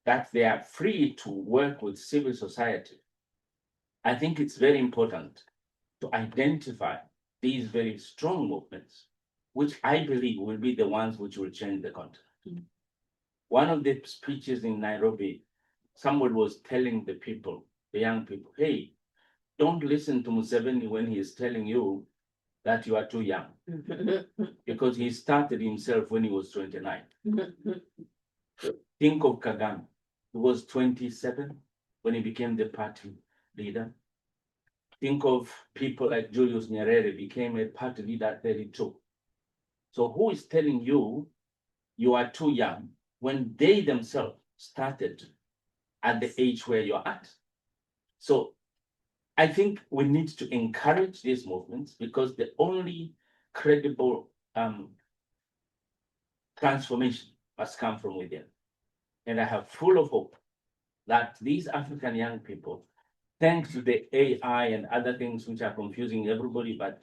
that they are free to work with civil society, I think it's very important to identify these very strong movements, which I believe will be the ones which will change the continent. One of the speeches in Nairobi, someone was telling the people, the young people, hey, don't listen to Museveni when he is telling you that you are too young, because he started himself when he was 29. Think of Kagame, he was 27 when he became the party leader. Think of people like Julius Nyerere became a party leader at 32. So who is telling you you are too young when they themselves started at the age where you're at? So I think we need to encourage these movements, because the only credible transformation must come from within. And I have full of hope that these African young people, thanks to the AI and other things which are confusing everybody, but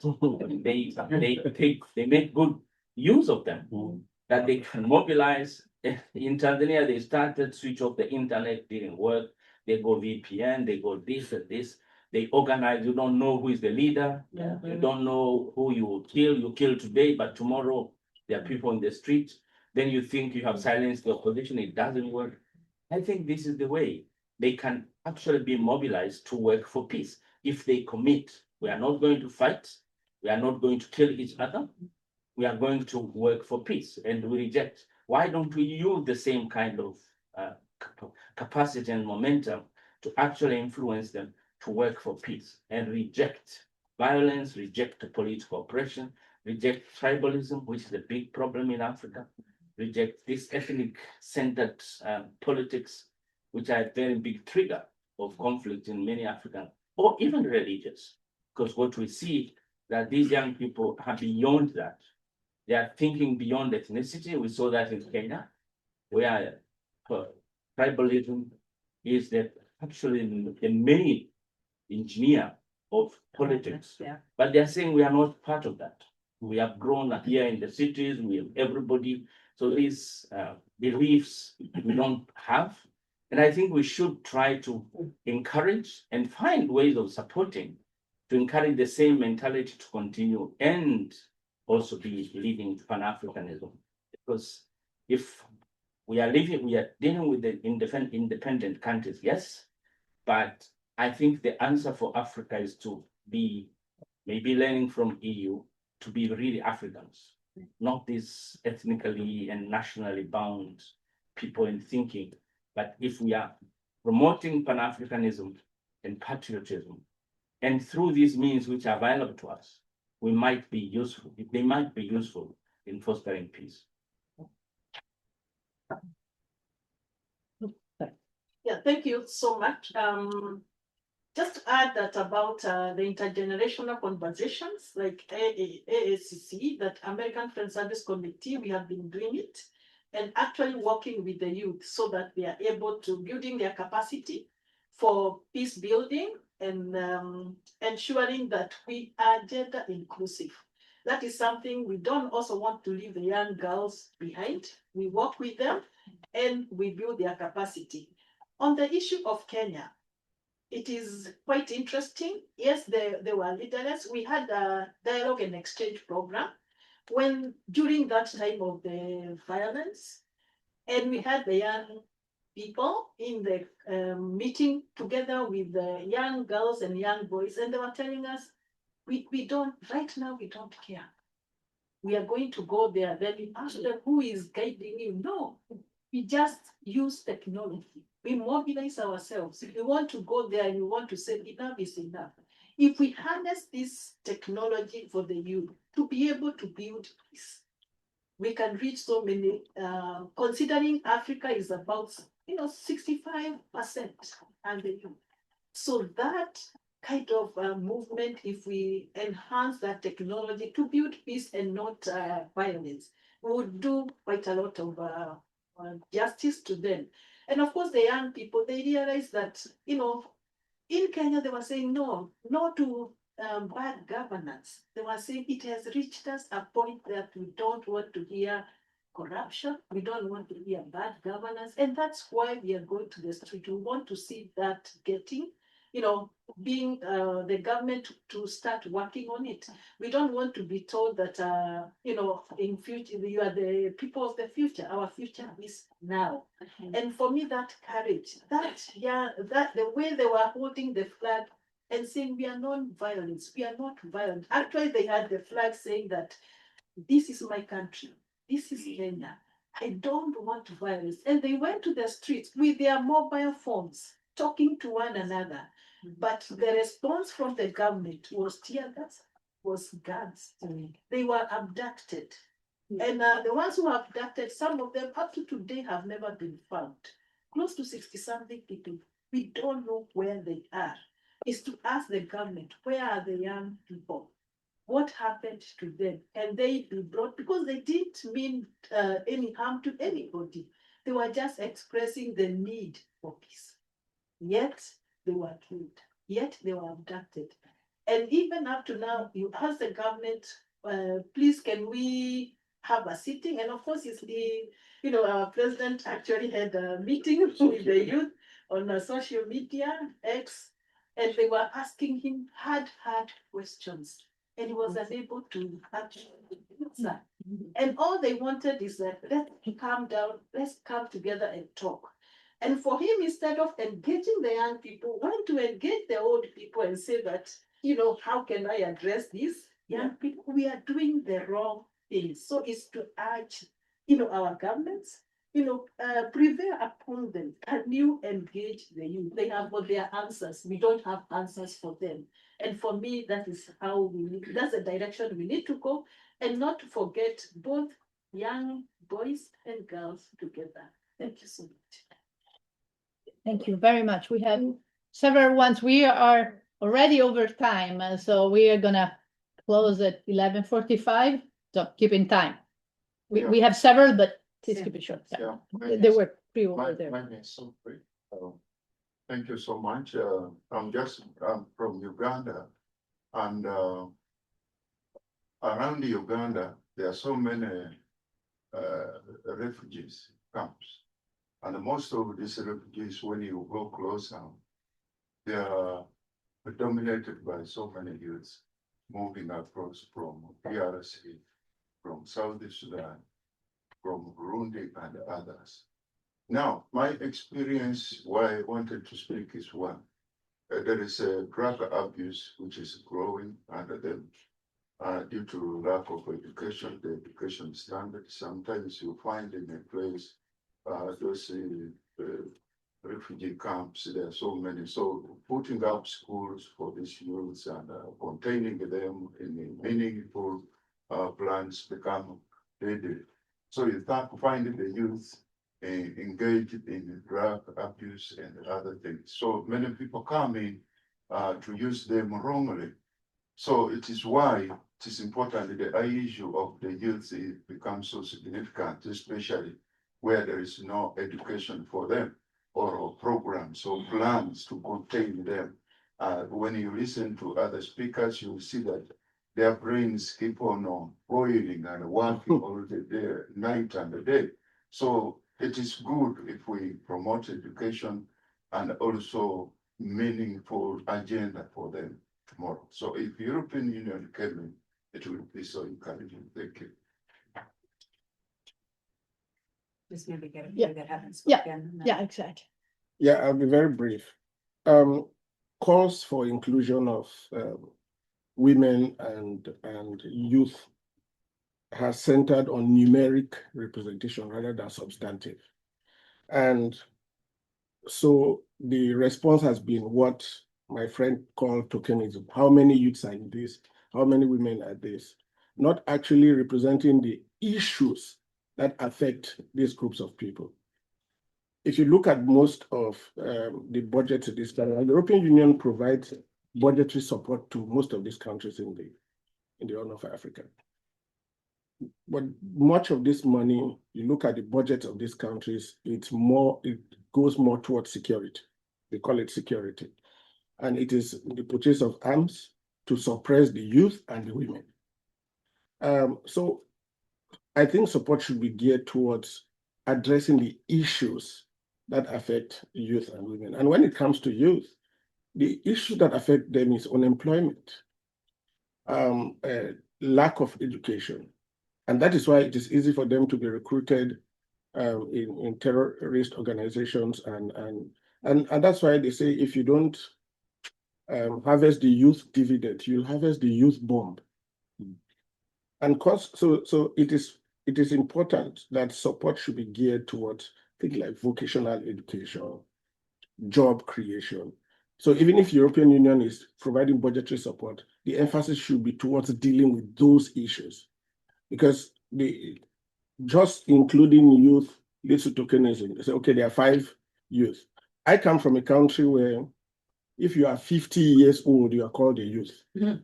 they make good use of them, that they can mobilize. In Tanzania, they started switch off the internet, didn't work. They go VPN, they go this and this. They organize, you don't know who is the leader. You don't know who you will kill. You kill today, but tomorrow there are people in the street. Then you think you have silenced the opposition. It doesn't work. I think this is the way they can actually be mobilized to work for peace. If they commit, we are not going to fight. We are not going to kill each other. We are going to work for peace, and we reject. Why don't we use the same kind of capacity and momentum to actually influence them to work for peace and reject violence, reject political oppression, reject tribalism, which is a big problem in Africa, reject this ethnic-centered politics, which are a very big trigger of conflict in many African, or even religious. Because what we see that these young people are beyond that. They are thinking beyond ethnicity. We saw that in Kenya, where tribalism is actually the main engineer of politics. But they're saying we are not part of that. We have grown here in the cities, we have everybody. So these beliefs we don't have. And I think we should try to encourage and find ways of supporting to encourage the same mentality to continue and also be leading Pan-Africanism. Because if we are dealing with the independent countries, yes, but I think the answer for Africa is to be maybe learning from EU to be really Africans, not these ethnically and nationally bound people in thinking. But if we are promoting Pan-Africanism and patriotism, and through these means which are available to us, we might be useful. They might be useful in fostering peace. Yeah, thank you so much. Just to add that about the intergenerational conversations, like AAAC, that American Friends Service Committee, we have been doing it and actually working with the youth so that they are able to building their capacity for peace building and ensuring that we are gender inclusive. That is something we don't also want to leave the young girls behind. We work with them and we build their capacity. On the issue of Kenya, it is quite interesting. Yes, there were leaders. We had a dialogue and exchange program when during that time of the violence, and we had the young people in the meeting together with the young girls and young boys, and they were telling us, we don't, right now, we don't care. We are going to go there. Then we ask them, who is guiding you? No, we just use technology. We mobilize ourselves. If we want to go there and we want to say enough is enough. If we harness this technology for the youth to be able to build peace, we can reach so many, considering Africa is about 65% and the youth. So that kind of movement, if we enhance that technology to build peace and not violence, we would do quite a lot of justice to them. And of course, the young people, they realize that, in Kenya, they were saying no to bad governance. They were saying it has reached us a point that we don't want to hear corruption. We don't want to hear bad governance. And that's why we are going to the street. We want to see that getting, being the government to start working on it. We don't want to be told that, in future, you are the people of the future. Our future is now. And for me, that courage, that the way they were holding the flag and saying, we are non-violence, we are not violent. Actually, they had the flag saying that this is my country, this is Kenya. I don't want violence. And they went to the streets with their mobile phones, talking to one another. But the response from the government was tear gas, was guns. They were abducted. And the ones who were abducted, some of them up to today have never been found. Close to 60-something people. We don't know where they are. Is to ask the government, where are the young people? What happened to them? And they be brought, because they didn't mean any harm to anybody. They were just expressing the need for peace. Yet they were killed. Yet they were abducted. And even up to now, you ask the government, please, can we have a sitting? And of course, it's our president actually had a meeting with the youth on social media, X, and they were asking him hard questions. And he was unable to actually answer. And all they wanted is that, let's calm down, let's come together and talk. And for him, instead of engaging the young people, want to engage the old people and say that, how can I address these young people? We are doing the wrong things. So it's to urge, our governments, prevail upon them. Can you engage the youth? They have got their answers. We don't have answers for them. And for me, that is that's the direction we need to go, and not to forget both young boys and girls together. Thank you so much. Thank you very much. We have several ones. We are already over time, so we are gonna close at 11:45. So keep in time. We have several, but please keep it short. Yeah. They were pre over there. Mine is so brief. Thank you so much. I'm from Uganda, and around Uganda, there are so many refugees camps. And most of these refugees, when you go closer, they are dominated by so many youths moving across from PRC, from South Sudan, from Burundi and others. Now, my experience, why I wanted to speak is one. there is a drug abuse which is growing under them due to lack of education, the education standard. Sometimes you find in a place those refugee camps, there are so many. So putting up schools for these youths and containing them in meaningful plans become daily. So you start finding the youth engaged in drug abuse and other things. So many people come in to use them wrongly. So it is why it is important that the issue of the youth becomes so significant, especially where there is no education for them or programs or plans to contain them. When you listen to other speakers, you will see that their brains keep on boiling and working all the day, night and day. So it is good if we promote education and also meaningful agenda for them tomorrow. So if European Union came in, it would be so encouraging. Thank you. Just maybe get a Yeah. few that haven't Yeah. spoken. Yeah, exactly. Yeah, I'll be very brief. Calls for inclusion of women and youth has centered on numeric representation rather than substantive. And so the response has been what my friend called tokenism. How many youths are in this? How many women are this? Not actually representing the issues that affect these groups of people. If you look at most of the budgets in this country, the European Union provides budgetary support to most of these countries in the Horn of Africa. But much of this money, you look at the budget of these countries, it goes more towards security. They call it security. And it is the purchase of arms to suppress the youth and the women. So I think support should be geared towards addressing the issues that affect youth and women. And when it comes to youth, the issue that affect them is unemployment, lack of education. And that is why it is easy for them to be recruited in terrorist organizations. And that's why they say if you don't harvest the youth dividend, you'll harvest the youth bomb. And so it is important that support should be geared towards things like vocational education, job creation. So even if European Union is providing budgetary support, the emphasis should be towards dealing with those issues. Because just including youth leads to tokenism. They say, okay, there are 5 youth. I come from a country where if you are 50 years old, you are called a youth. That's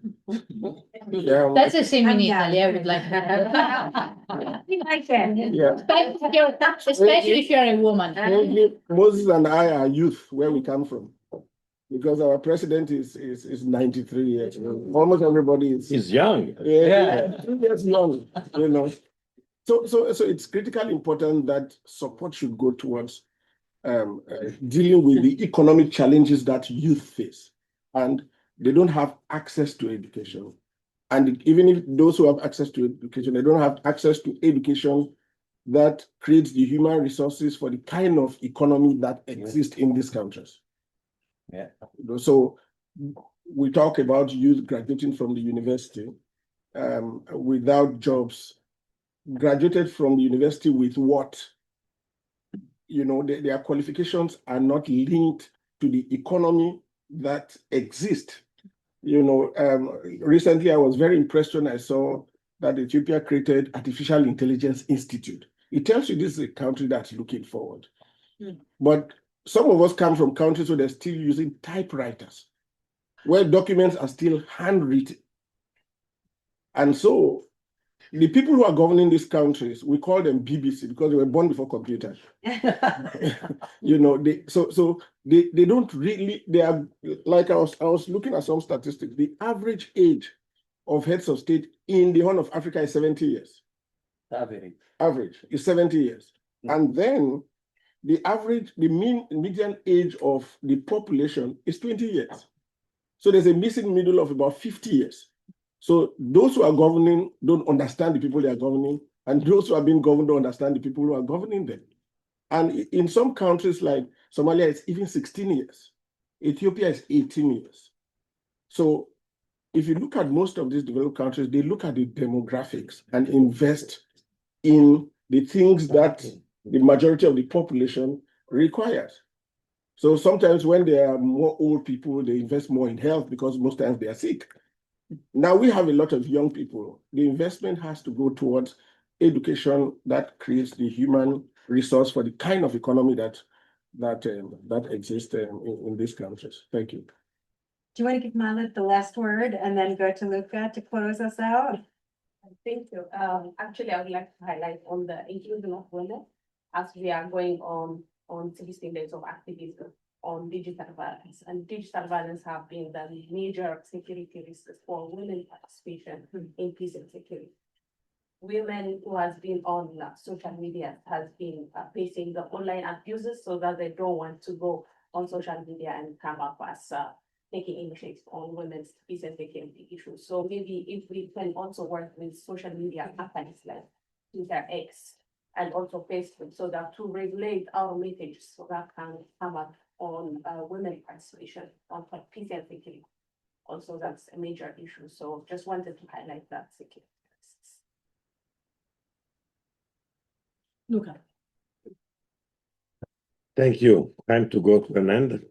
the same in Italy, I would like I can. Yeah. Especially if you're a woman. Moses and I are youth where we come from. Because our president is 93 years old. Almost everybody is. He's young. Yeah. 2 years young, you know. So it's critically important that support should go towards dealing with the economic challenges that youth face. And they don't have access to education. And even if those who have access to education, they don't have access to education that creates the human resources for the kind of economy that exists in these countries. Yeah. So we talk about youth graduating from the university without jobs, graduated from the university with what? You know, their qualifications are not linked to the economy that exists. You know, recently I was very impressed when I saw that Ethiopia created Artificial Intelligence Institute. It tells you this is a country that's looking forward. But some of us come from countries where they're still using typewriters, where documents are still handwritten. And so the people who are governing these countries, we call them BBC because they were born before computers. You know, they don't really, they are, like I was looking at some statistics, the average age of heads of state in the Horn of Africa is 70 years. Average is 70 years. And then the median age of the population is 20 years. So there's a missing middle of about 50 years. So those who are governing don't understand the people they are governing, and those who are being governed don't understand the people who are governing them. And in some countries like Somalia, it's even 16 years. Ethiopia is 18 years. So if you look at most of these developed countries, they look at the demographics and invest in the things that the majority of the population requires. So sometimes when there are more old people, they invest more in health because most times they are sick. Now we have a lot of young people. The investment has to go towards education that creates the human resource for the kind of economy that exists in these countries. Thank you. Do you want to give Malit the last word and then go to Luca to close us out? Thank you. Actually, I would like to highlight on the inclusion of women as we are going on 16 days of activism on digital violence. And digital violence have been the major security risks for women participation in peace and security. Women who has been on social media has been facing the online abuses so that they don't want to go on social media and come up as taking initiatives on women's peace and security issues. So maybe if we can also work with social media companies like Twitter, X, and also Facebook, so that to regulate our messages so that can come up on women participation on peace and security. Also, that's a major issue. So just wanted to highlight that security. Luca. Thank you. Time to go to an end.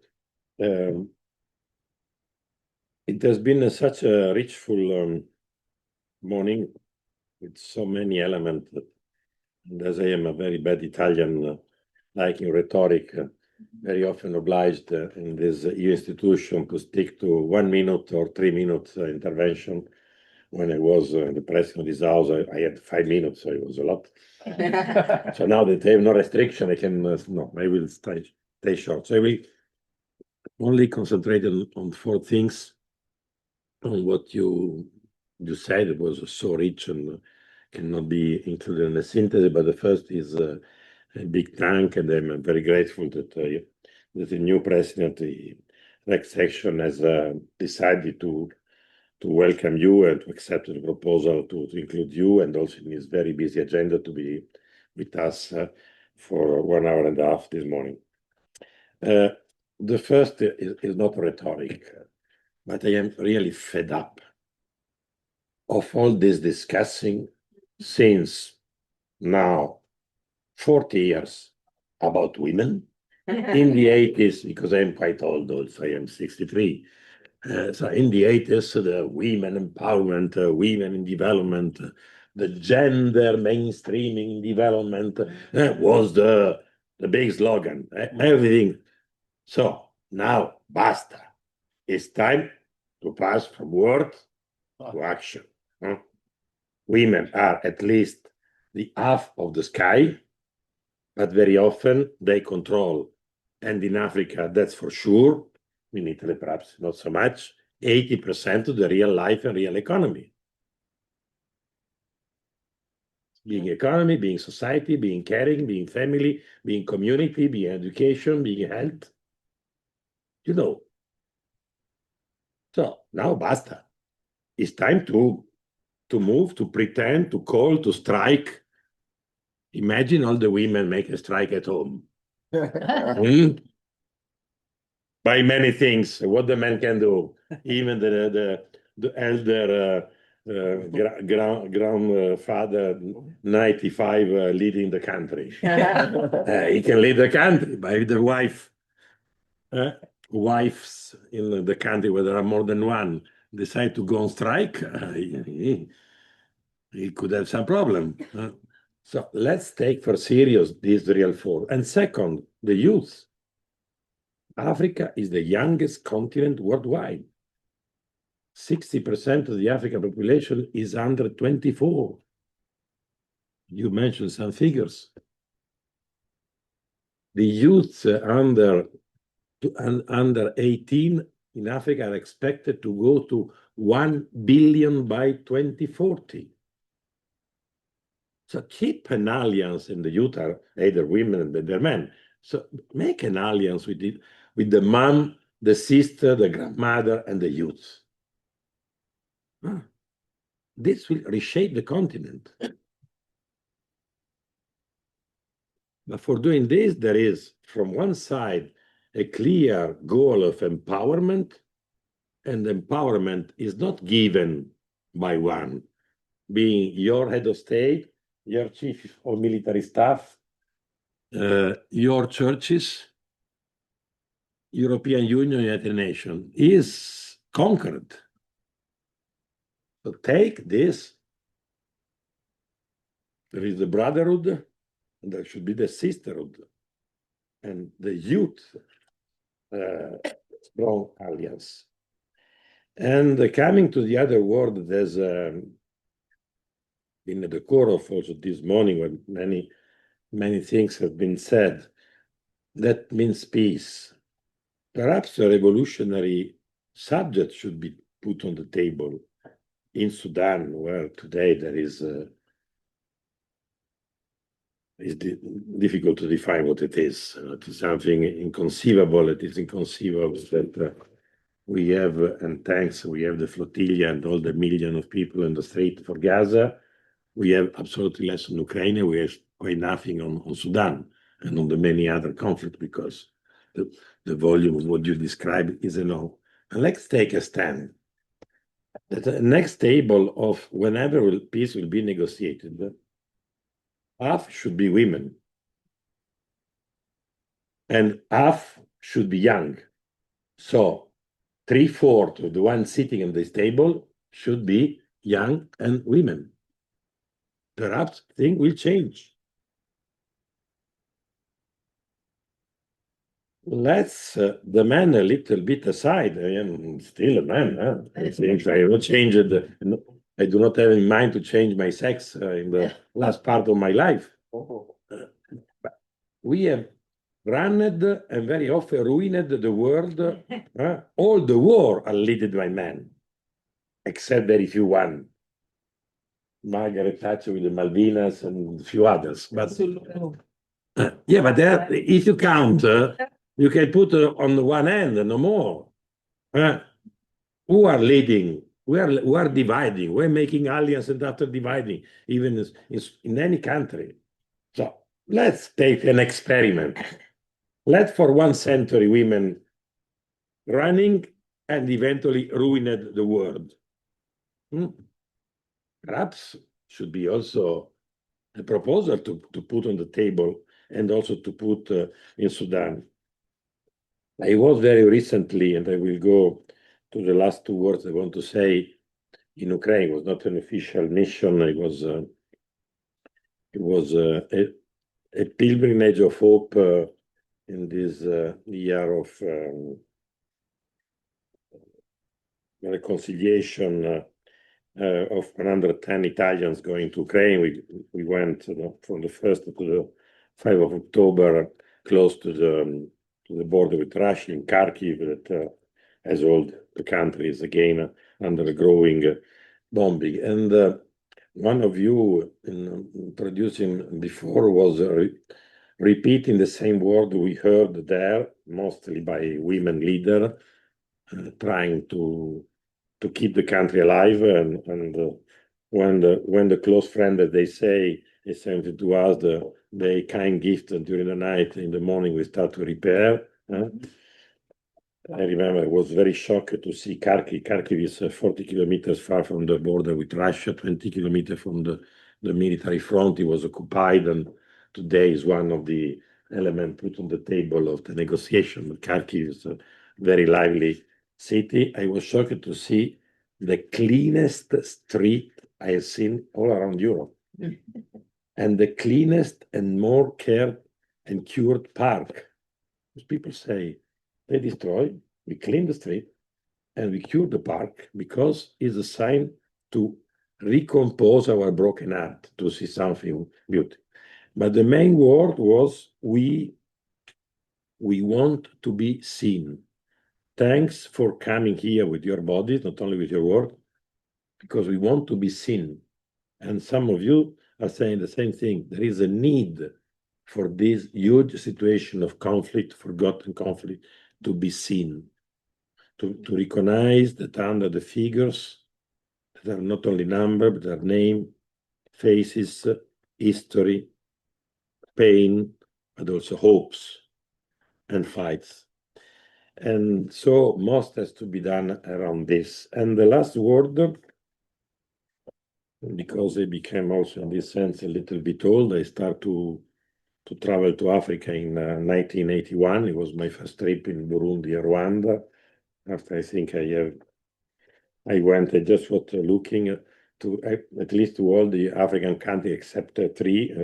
It has been such a richful morning with so many elements. And as I am a very bad Italian, liking rhetoric, very often obliged in this EU institution to stick to 1 minute or 3 minutes intervention. When I was the president of this house, I had 5 minutes, so it was a lot. So now that they have no restriction, I can, no, I will stay short. So I will only concentrate on 4 things. On what you said, it was so rich and cannot be included in the synthesis, but the first is a big thank, and I'm very grateful that the new president, the next section, has decided to welcome you and to accept the proposal to include you, and also in his very busy agenda to be with us for 1 hour and a half this morning. The first is not rhetoric, but I am really fed up of all this discussing since now 40 years about women. In the 80s, because I'm quite old also, I am 63. So in the 80s, the women empowerment, women in development, the gender mainstreaming development was the big slogan, everything. So now, basta. It's time to pass from word to action. Women are at least the half of the sky, but very often they control, and in Africa, that's for sure, in Italy perhaps not so much, 80% of the real life and real economy. Being economy, being society, being caring, being family, being community, being education, being health. You know. So now basta. It's time to move, to pretend, to call, to strike. Imagine all the women make a strike at home. By many things, what the men can do. Even the elder grandfather, 95, leading the country. He can lead the country, but if the wives in the country where there are more than one decide to go on strike, he could have some problem. So let's take for serious this real force. And second, the youth. Africa is the youngest continent worldwide. 60% of the African population is under 24. You mentioned some figures. The youth under 18 in Africa are expected to go to 1 billion by 2040. So keep an alliance, and the youth are either women and their men. So make an alliance with the mom, the sister, the grandmother, and the youth. This will reshape the continent. But for doing this, there is, from one side, a clear goal of empowerment, and empowerment is not given by one, being your head of state, your chief of military staff, your churches, European Union, United Nations, is conquered. So take this. There is the brotherhood, and there should be the sisterhood, and the youth strong alliance. And coming to the other word, there's been at the core of also this morning when many things have been said. That means peace. Perhaps a revolutionary subject should be put on the table in Sudan, where today there is difficult to define what it is. It is something inconceivable. It is inconceivable that we have, and thanks, we have the flotilla and all the million of people in the street for Gaza. We have absolutely less on Ukraine. We have quite nothing on Sudan and on the many other conflicts, because the volume of what you described is enough. And let's take a stand. At the next table of whenever peace will be negotiated, half should be women and half should be young. So 3/4 of the ones sitting at this table should be young and women. Perhaps things will change. Let's the man a little bit aside. I am still a man. I think I have not changed. I do not have in mind to change my sex in the last part of my life. But we have run and very often ruined the world. All the war are led by men, except very few one. Margaret Thatcher with the Malvinas and a few others. But yeah, but if you count, you can put on the one hand, no more. Who are leading? We are dividing. We're making alliance and after dividing, even in any country. So let's take an experiment. Let for 1 century women running and eventually ruined the world. Perhaps should be also a proposal to put on the table and also to put in Sudan. I was very recently, and I will go to the last 2 words I want to say, in Ukraine. It was not an official mission. It was a pilgrimage of hope in this year of reconciliation of 110 Italians going to Ukraine. We went from the 1st to the 5th of October, close to the border with Russia, in Kharkiv, that as all the country is again under a growing bombing. And one of you in producing before was repeating the same word we heard there, mostly by women leaders, trying to keep the country alive. And when the close friend that they say is sent to us the kind gift during the night, in the morning we start to repair. I remember I was very shocked to see Kharkiv. Kharkiv is 40 kilometers far from the border with Russia, 20 kilometers from the military front. It was occupied, and today is one of the elements put on the table of the negotiation. Kharkiv is a very lively city. I was shocked to see the cleanest street I have seen all around Europe, and the cleanest and more cared and cured park. As people say, they destroy, we clean the street, and we cure the park, because it's a sign to recompose our broken heart, to see something beautiful. But the main word was we want to be seen. Thanks for coming here with your bodies, not only with your word, because we want to be seen. And some of you are saying the same thing. There is a need for this huge situation of conflict, forgotten conflict, to be seen, to recognize that under the figures that are not only number, but are name, faces, history, pain, but also hopes and fights. And so most has to be done around this. And the last word, because I became also in this sense a little bit old, I start to travel to Africa in 1981. It was my first trip in Burundi and Rwanda. After I think I just was looking to at least to all the African countries except three.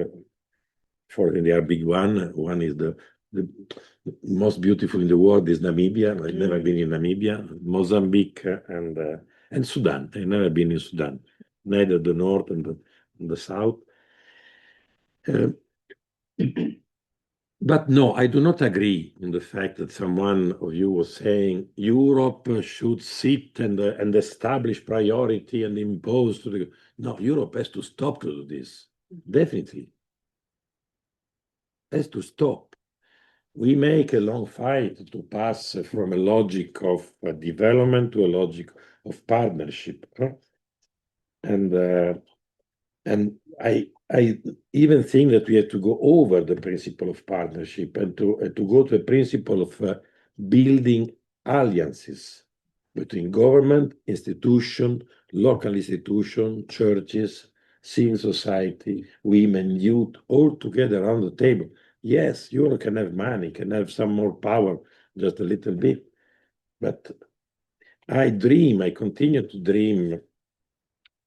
For they are big one. One is the most beautiful in the world is Namibia. I've never been in Namibia. Mozambique and Sudan. I've never been in Sudan, neither the north and the south. But no, I do not agree in the fact that someone of you was saying Europe should sit and establish priority and impose to the. No, Europe has to stop to do this. Definitely. Has to stop. We make a long fight to pass from a logic of development to a logic of partnership. Huh? And I even think that we have to go over the principle of partnership and to go to a principle of building alliances between government, institution, local institution, churches, civil society, women, youth, all together around the table. Yes, Europe can have money, can have some more power, just a little bit. But I continue to dream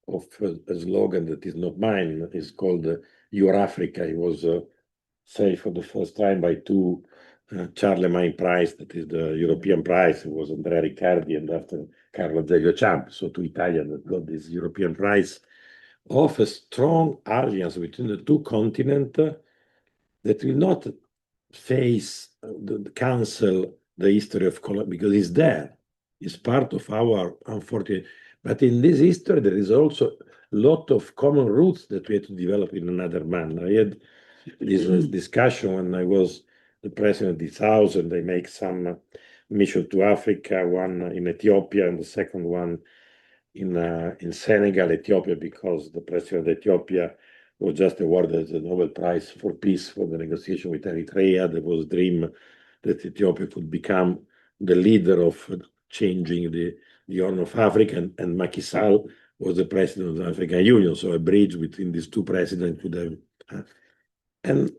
of a slogan that is not mine. It's called Your Africa. It was said for the first time by two Charlemagne Prize, that is the European prize. It was Andrea Riccardi and after Carlo Azeglio Ciampi, so two Italians that got this European prize, of a strong alliance between the two continents that will not face the cancel the history of Colombia, because it's there. It's part of our unfortunate. But in this history, there is also a lot of common roots that we have to develop in another manner. I had this discussion when I was the president of this house, and they make some mission to Africa, one in Ethiopia and the second one in Senegal, Ethiopia, because the president of Ethiopia was just awarded the Nobel Prize for Peace for the negotiation with Eritrea. There was a dream that Ethiopia could become the leader of changing the Horn of Africa, and Macky Sall was the president of the African Union, so a bridge between these two presidents could have. And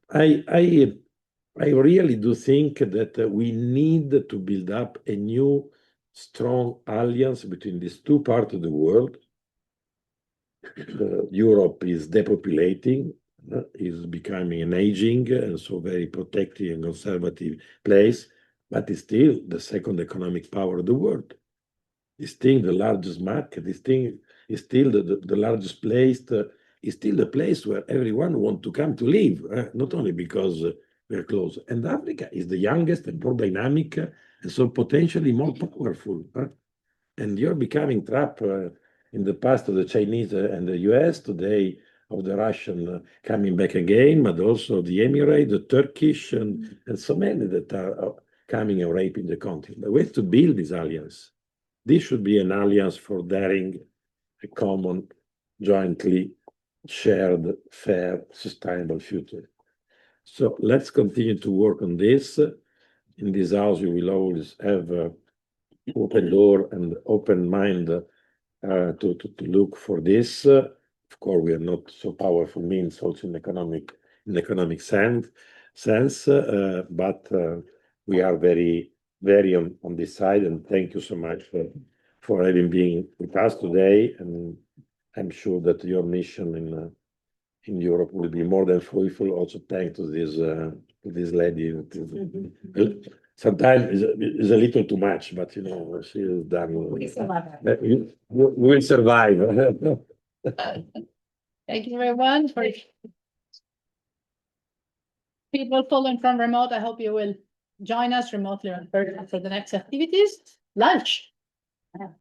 I really do think that we need to build up a new strong alliance between these two parts of the world. Europe is depopulating, is becoming an aging and so very protective and conservative place, but it's still the second economic power of the world. It's still the largest market. It's still the largest place. It's still the place where everyone wants to come to live, not only because we're close. And Africa is the youngest and more dynamic, and so potentially more powerful. And you're becoming trapped in the past of the Chinese and the US, today of the Russian coming back again, but also the Emirates, the Turkish, and so many that are coming and raping the continent. But we have to build this alliance. This should be an alliance for daring a common, jointly shared, fair, sustainable future. So let's continue to work on this. In this house, you will always have open door and open mind to look for this. Of course, we are not so powerful means also in economic sense, but we are very, very on this side. And thank you so much for having been with us today. And I'm sure that your mission in Europe will be more than fruitful. Also, thanks to this lady. Sometimes it's a little too much, but she has done. We will survive. Thank you everyone for people following from remote. I hope you will join us remotely on Thursday for the next activities. Lunch.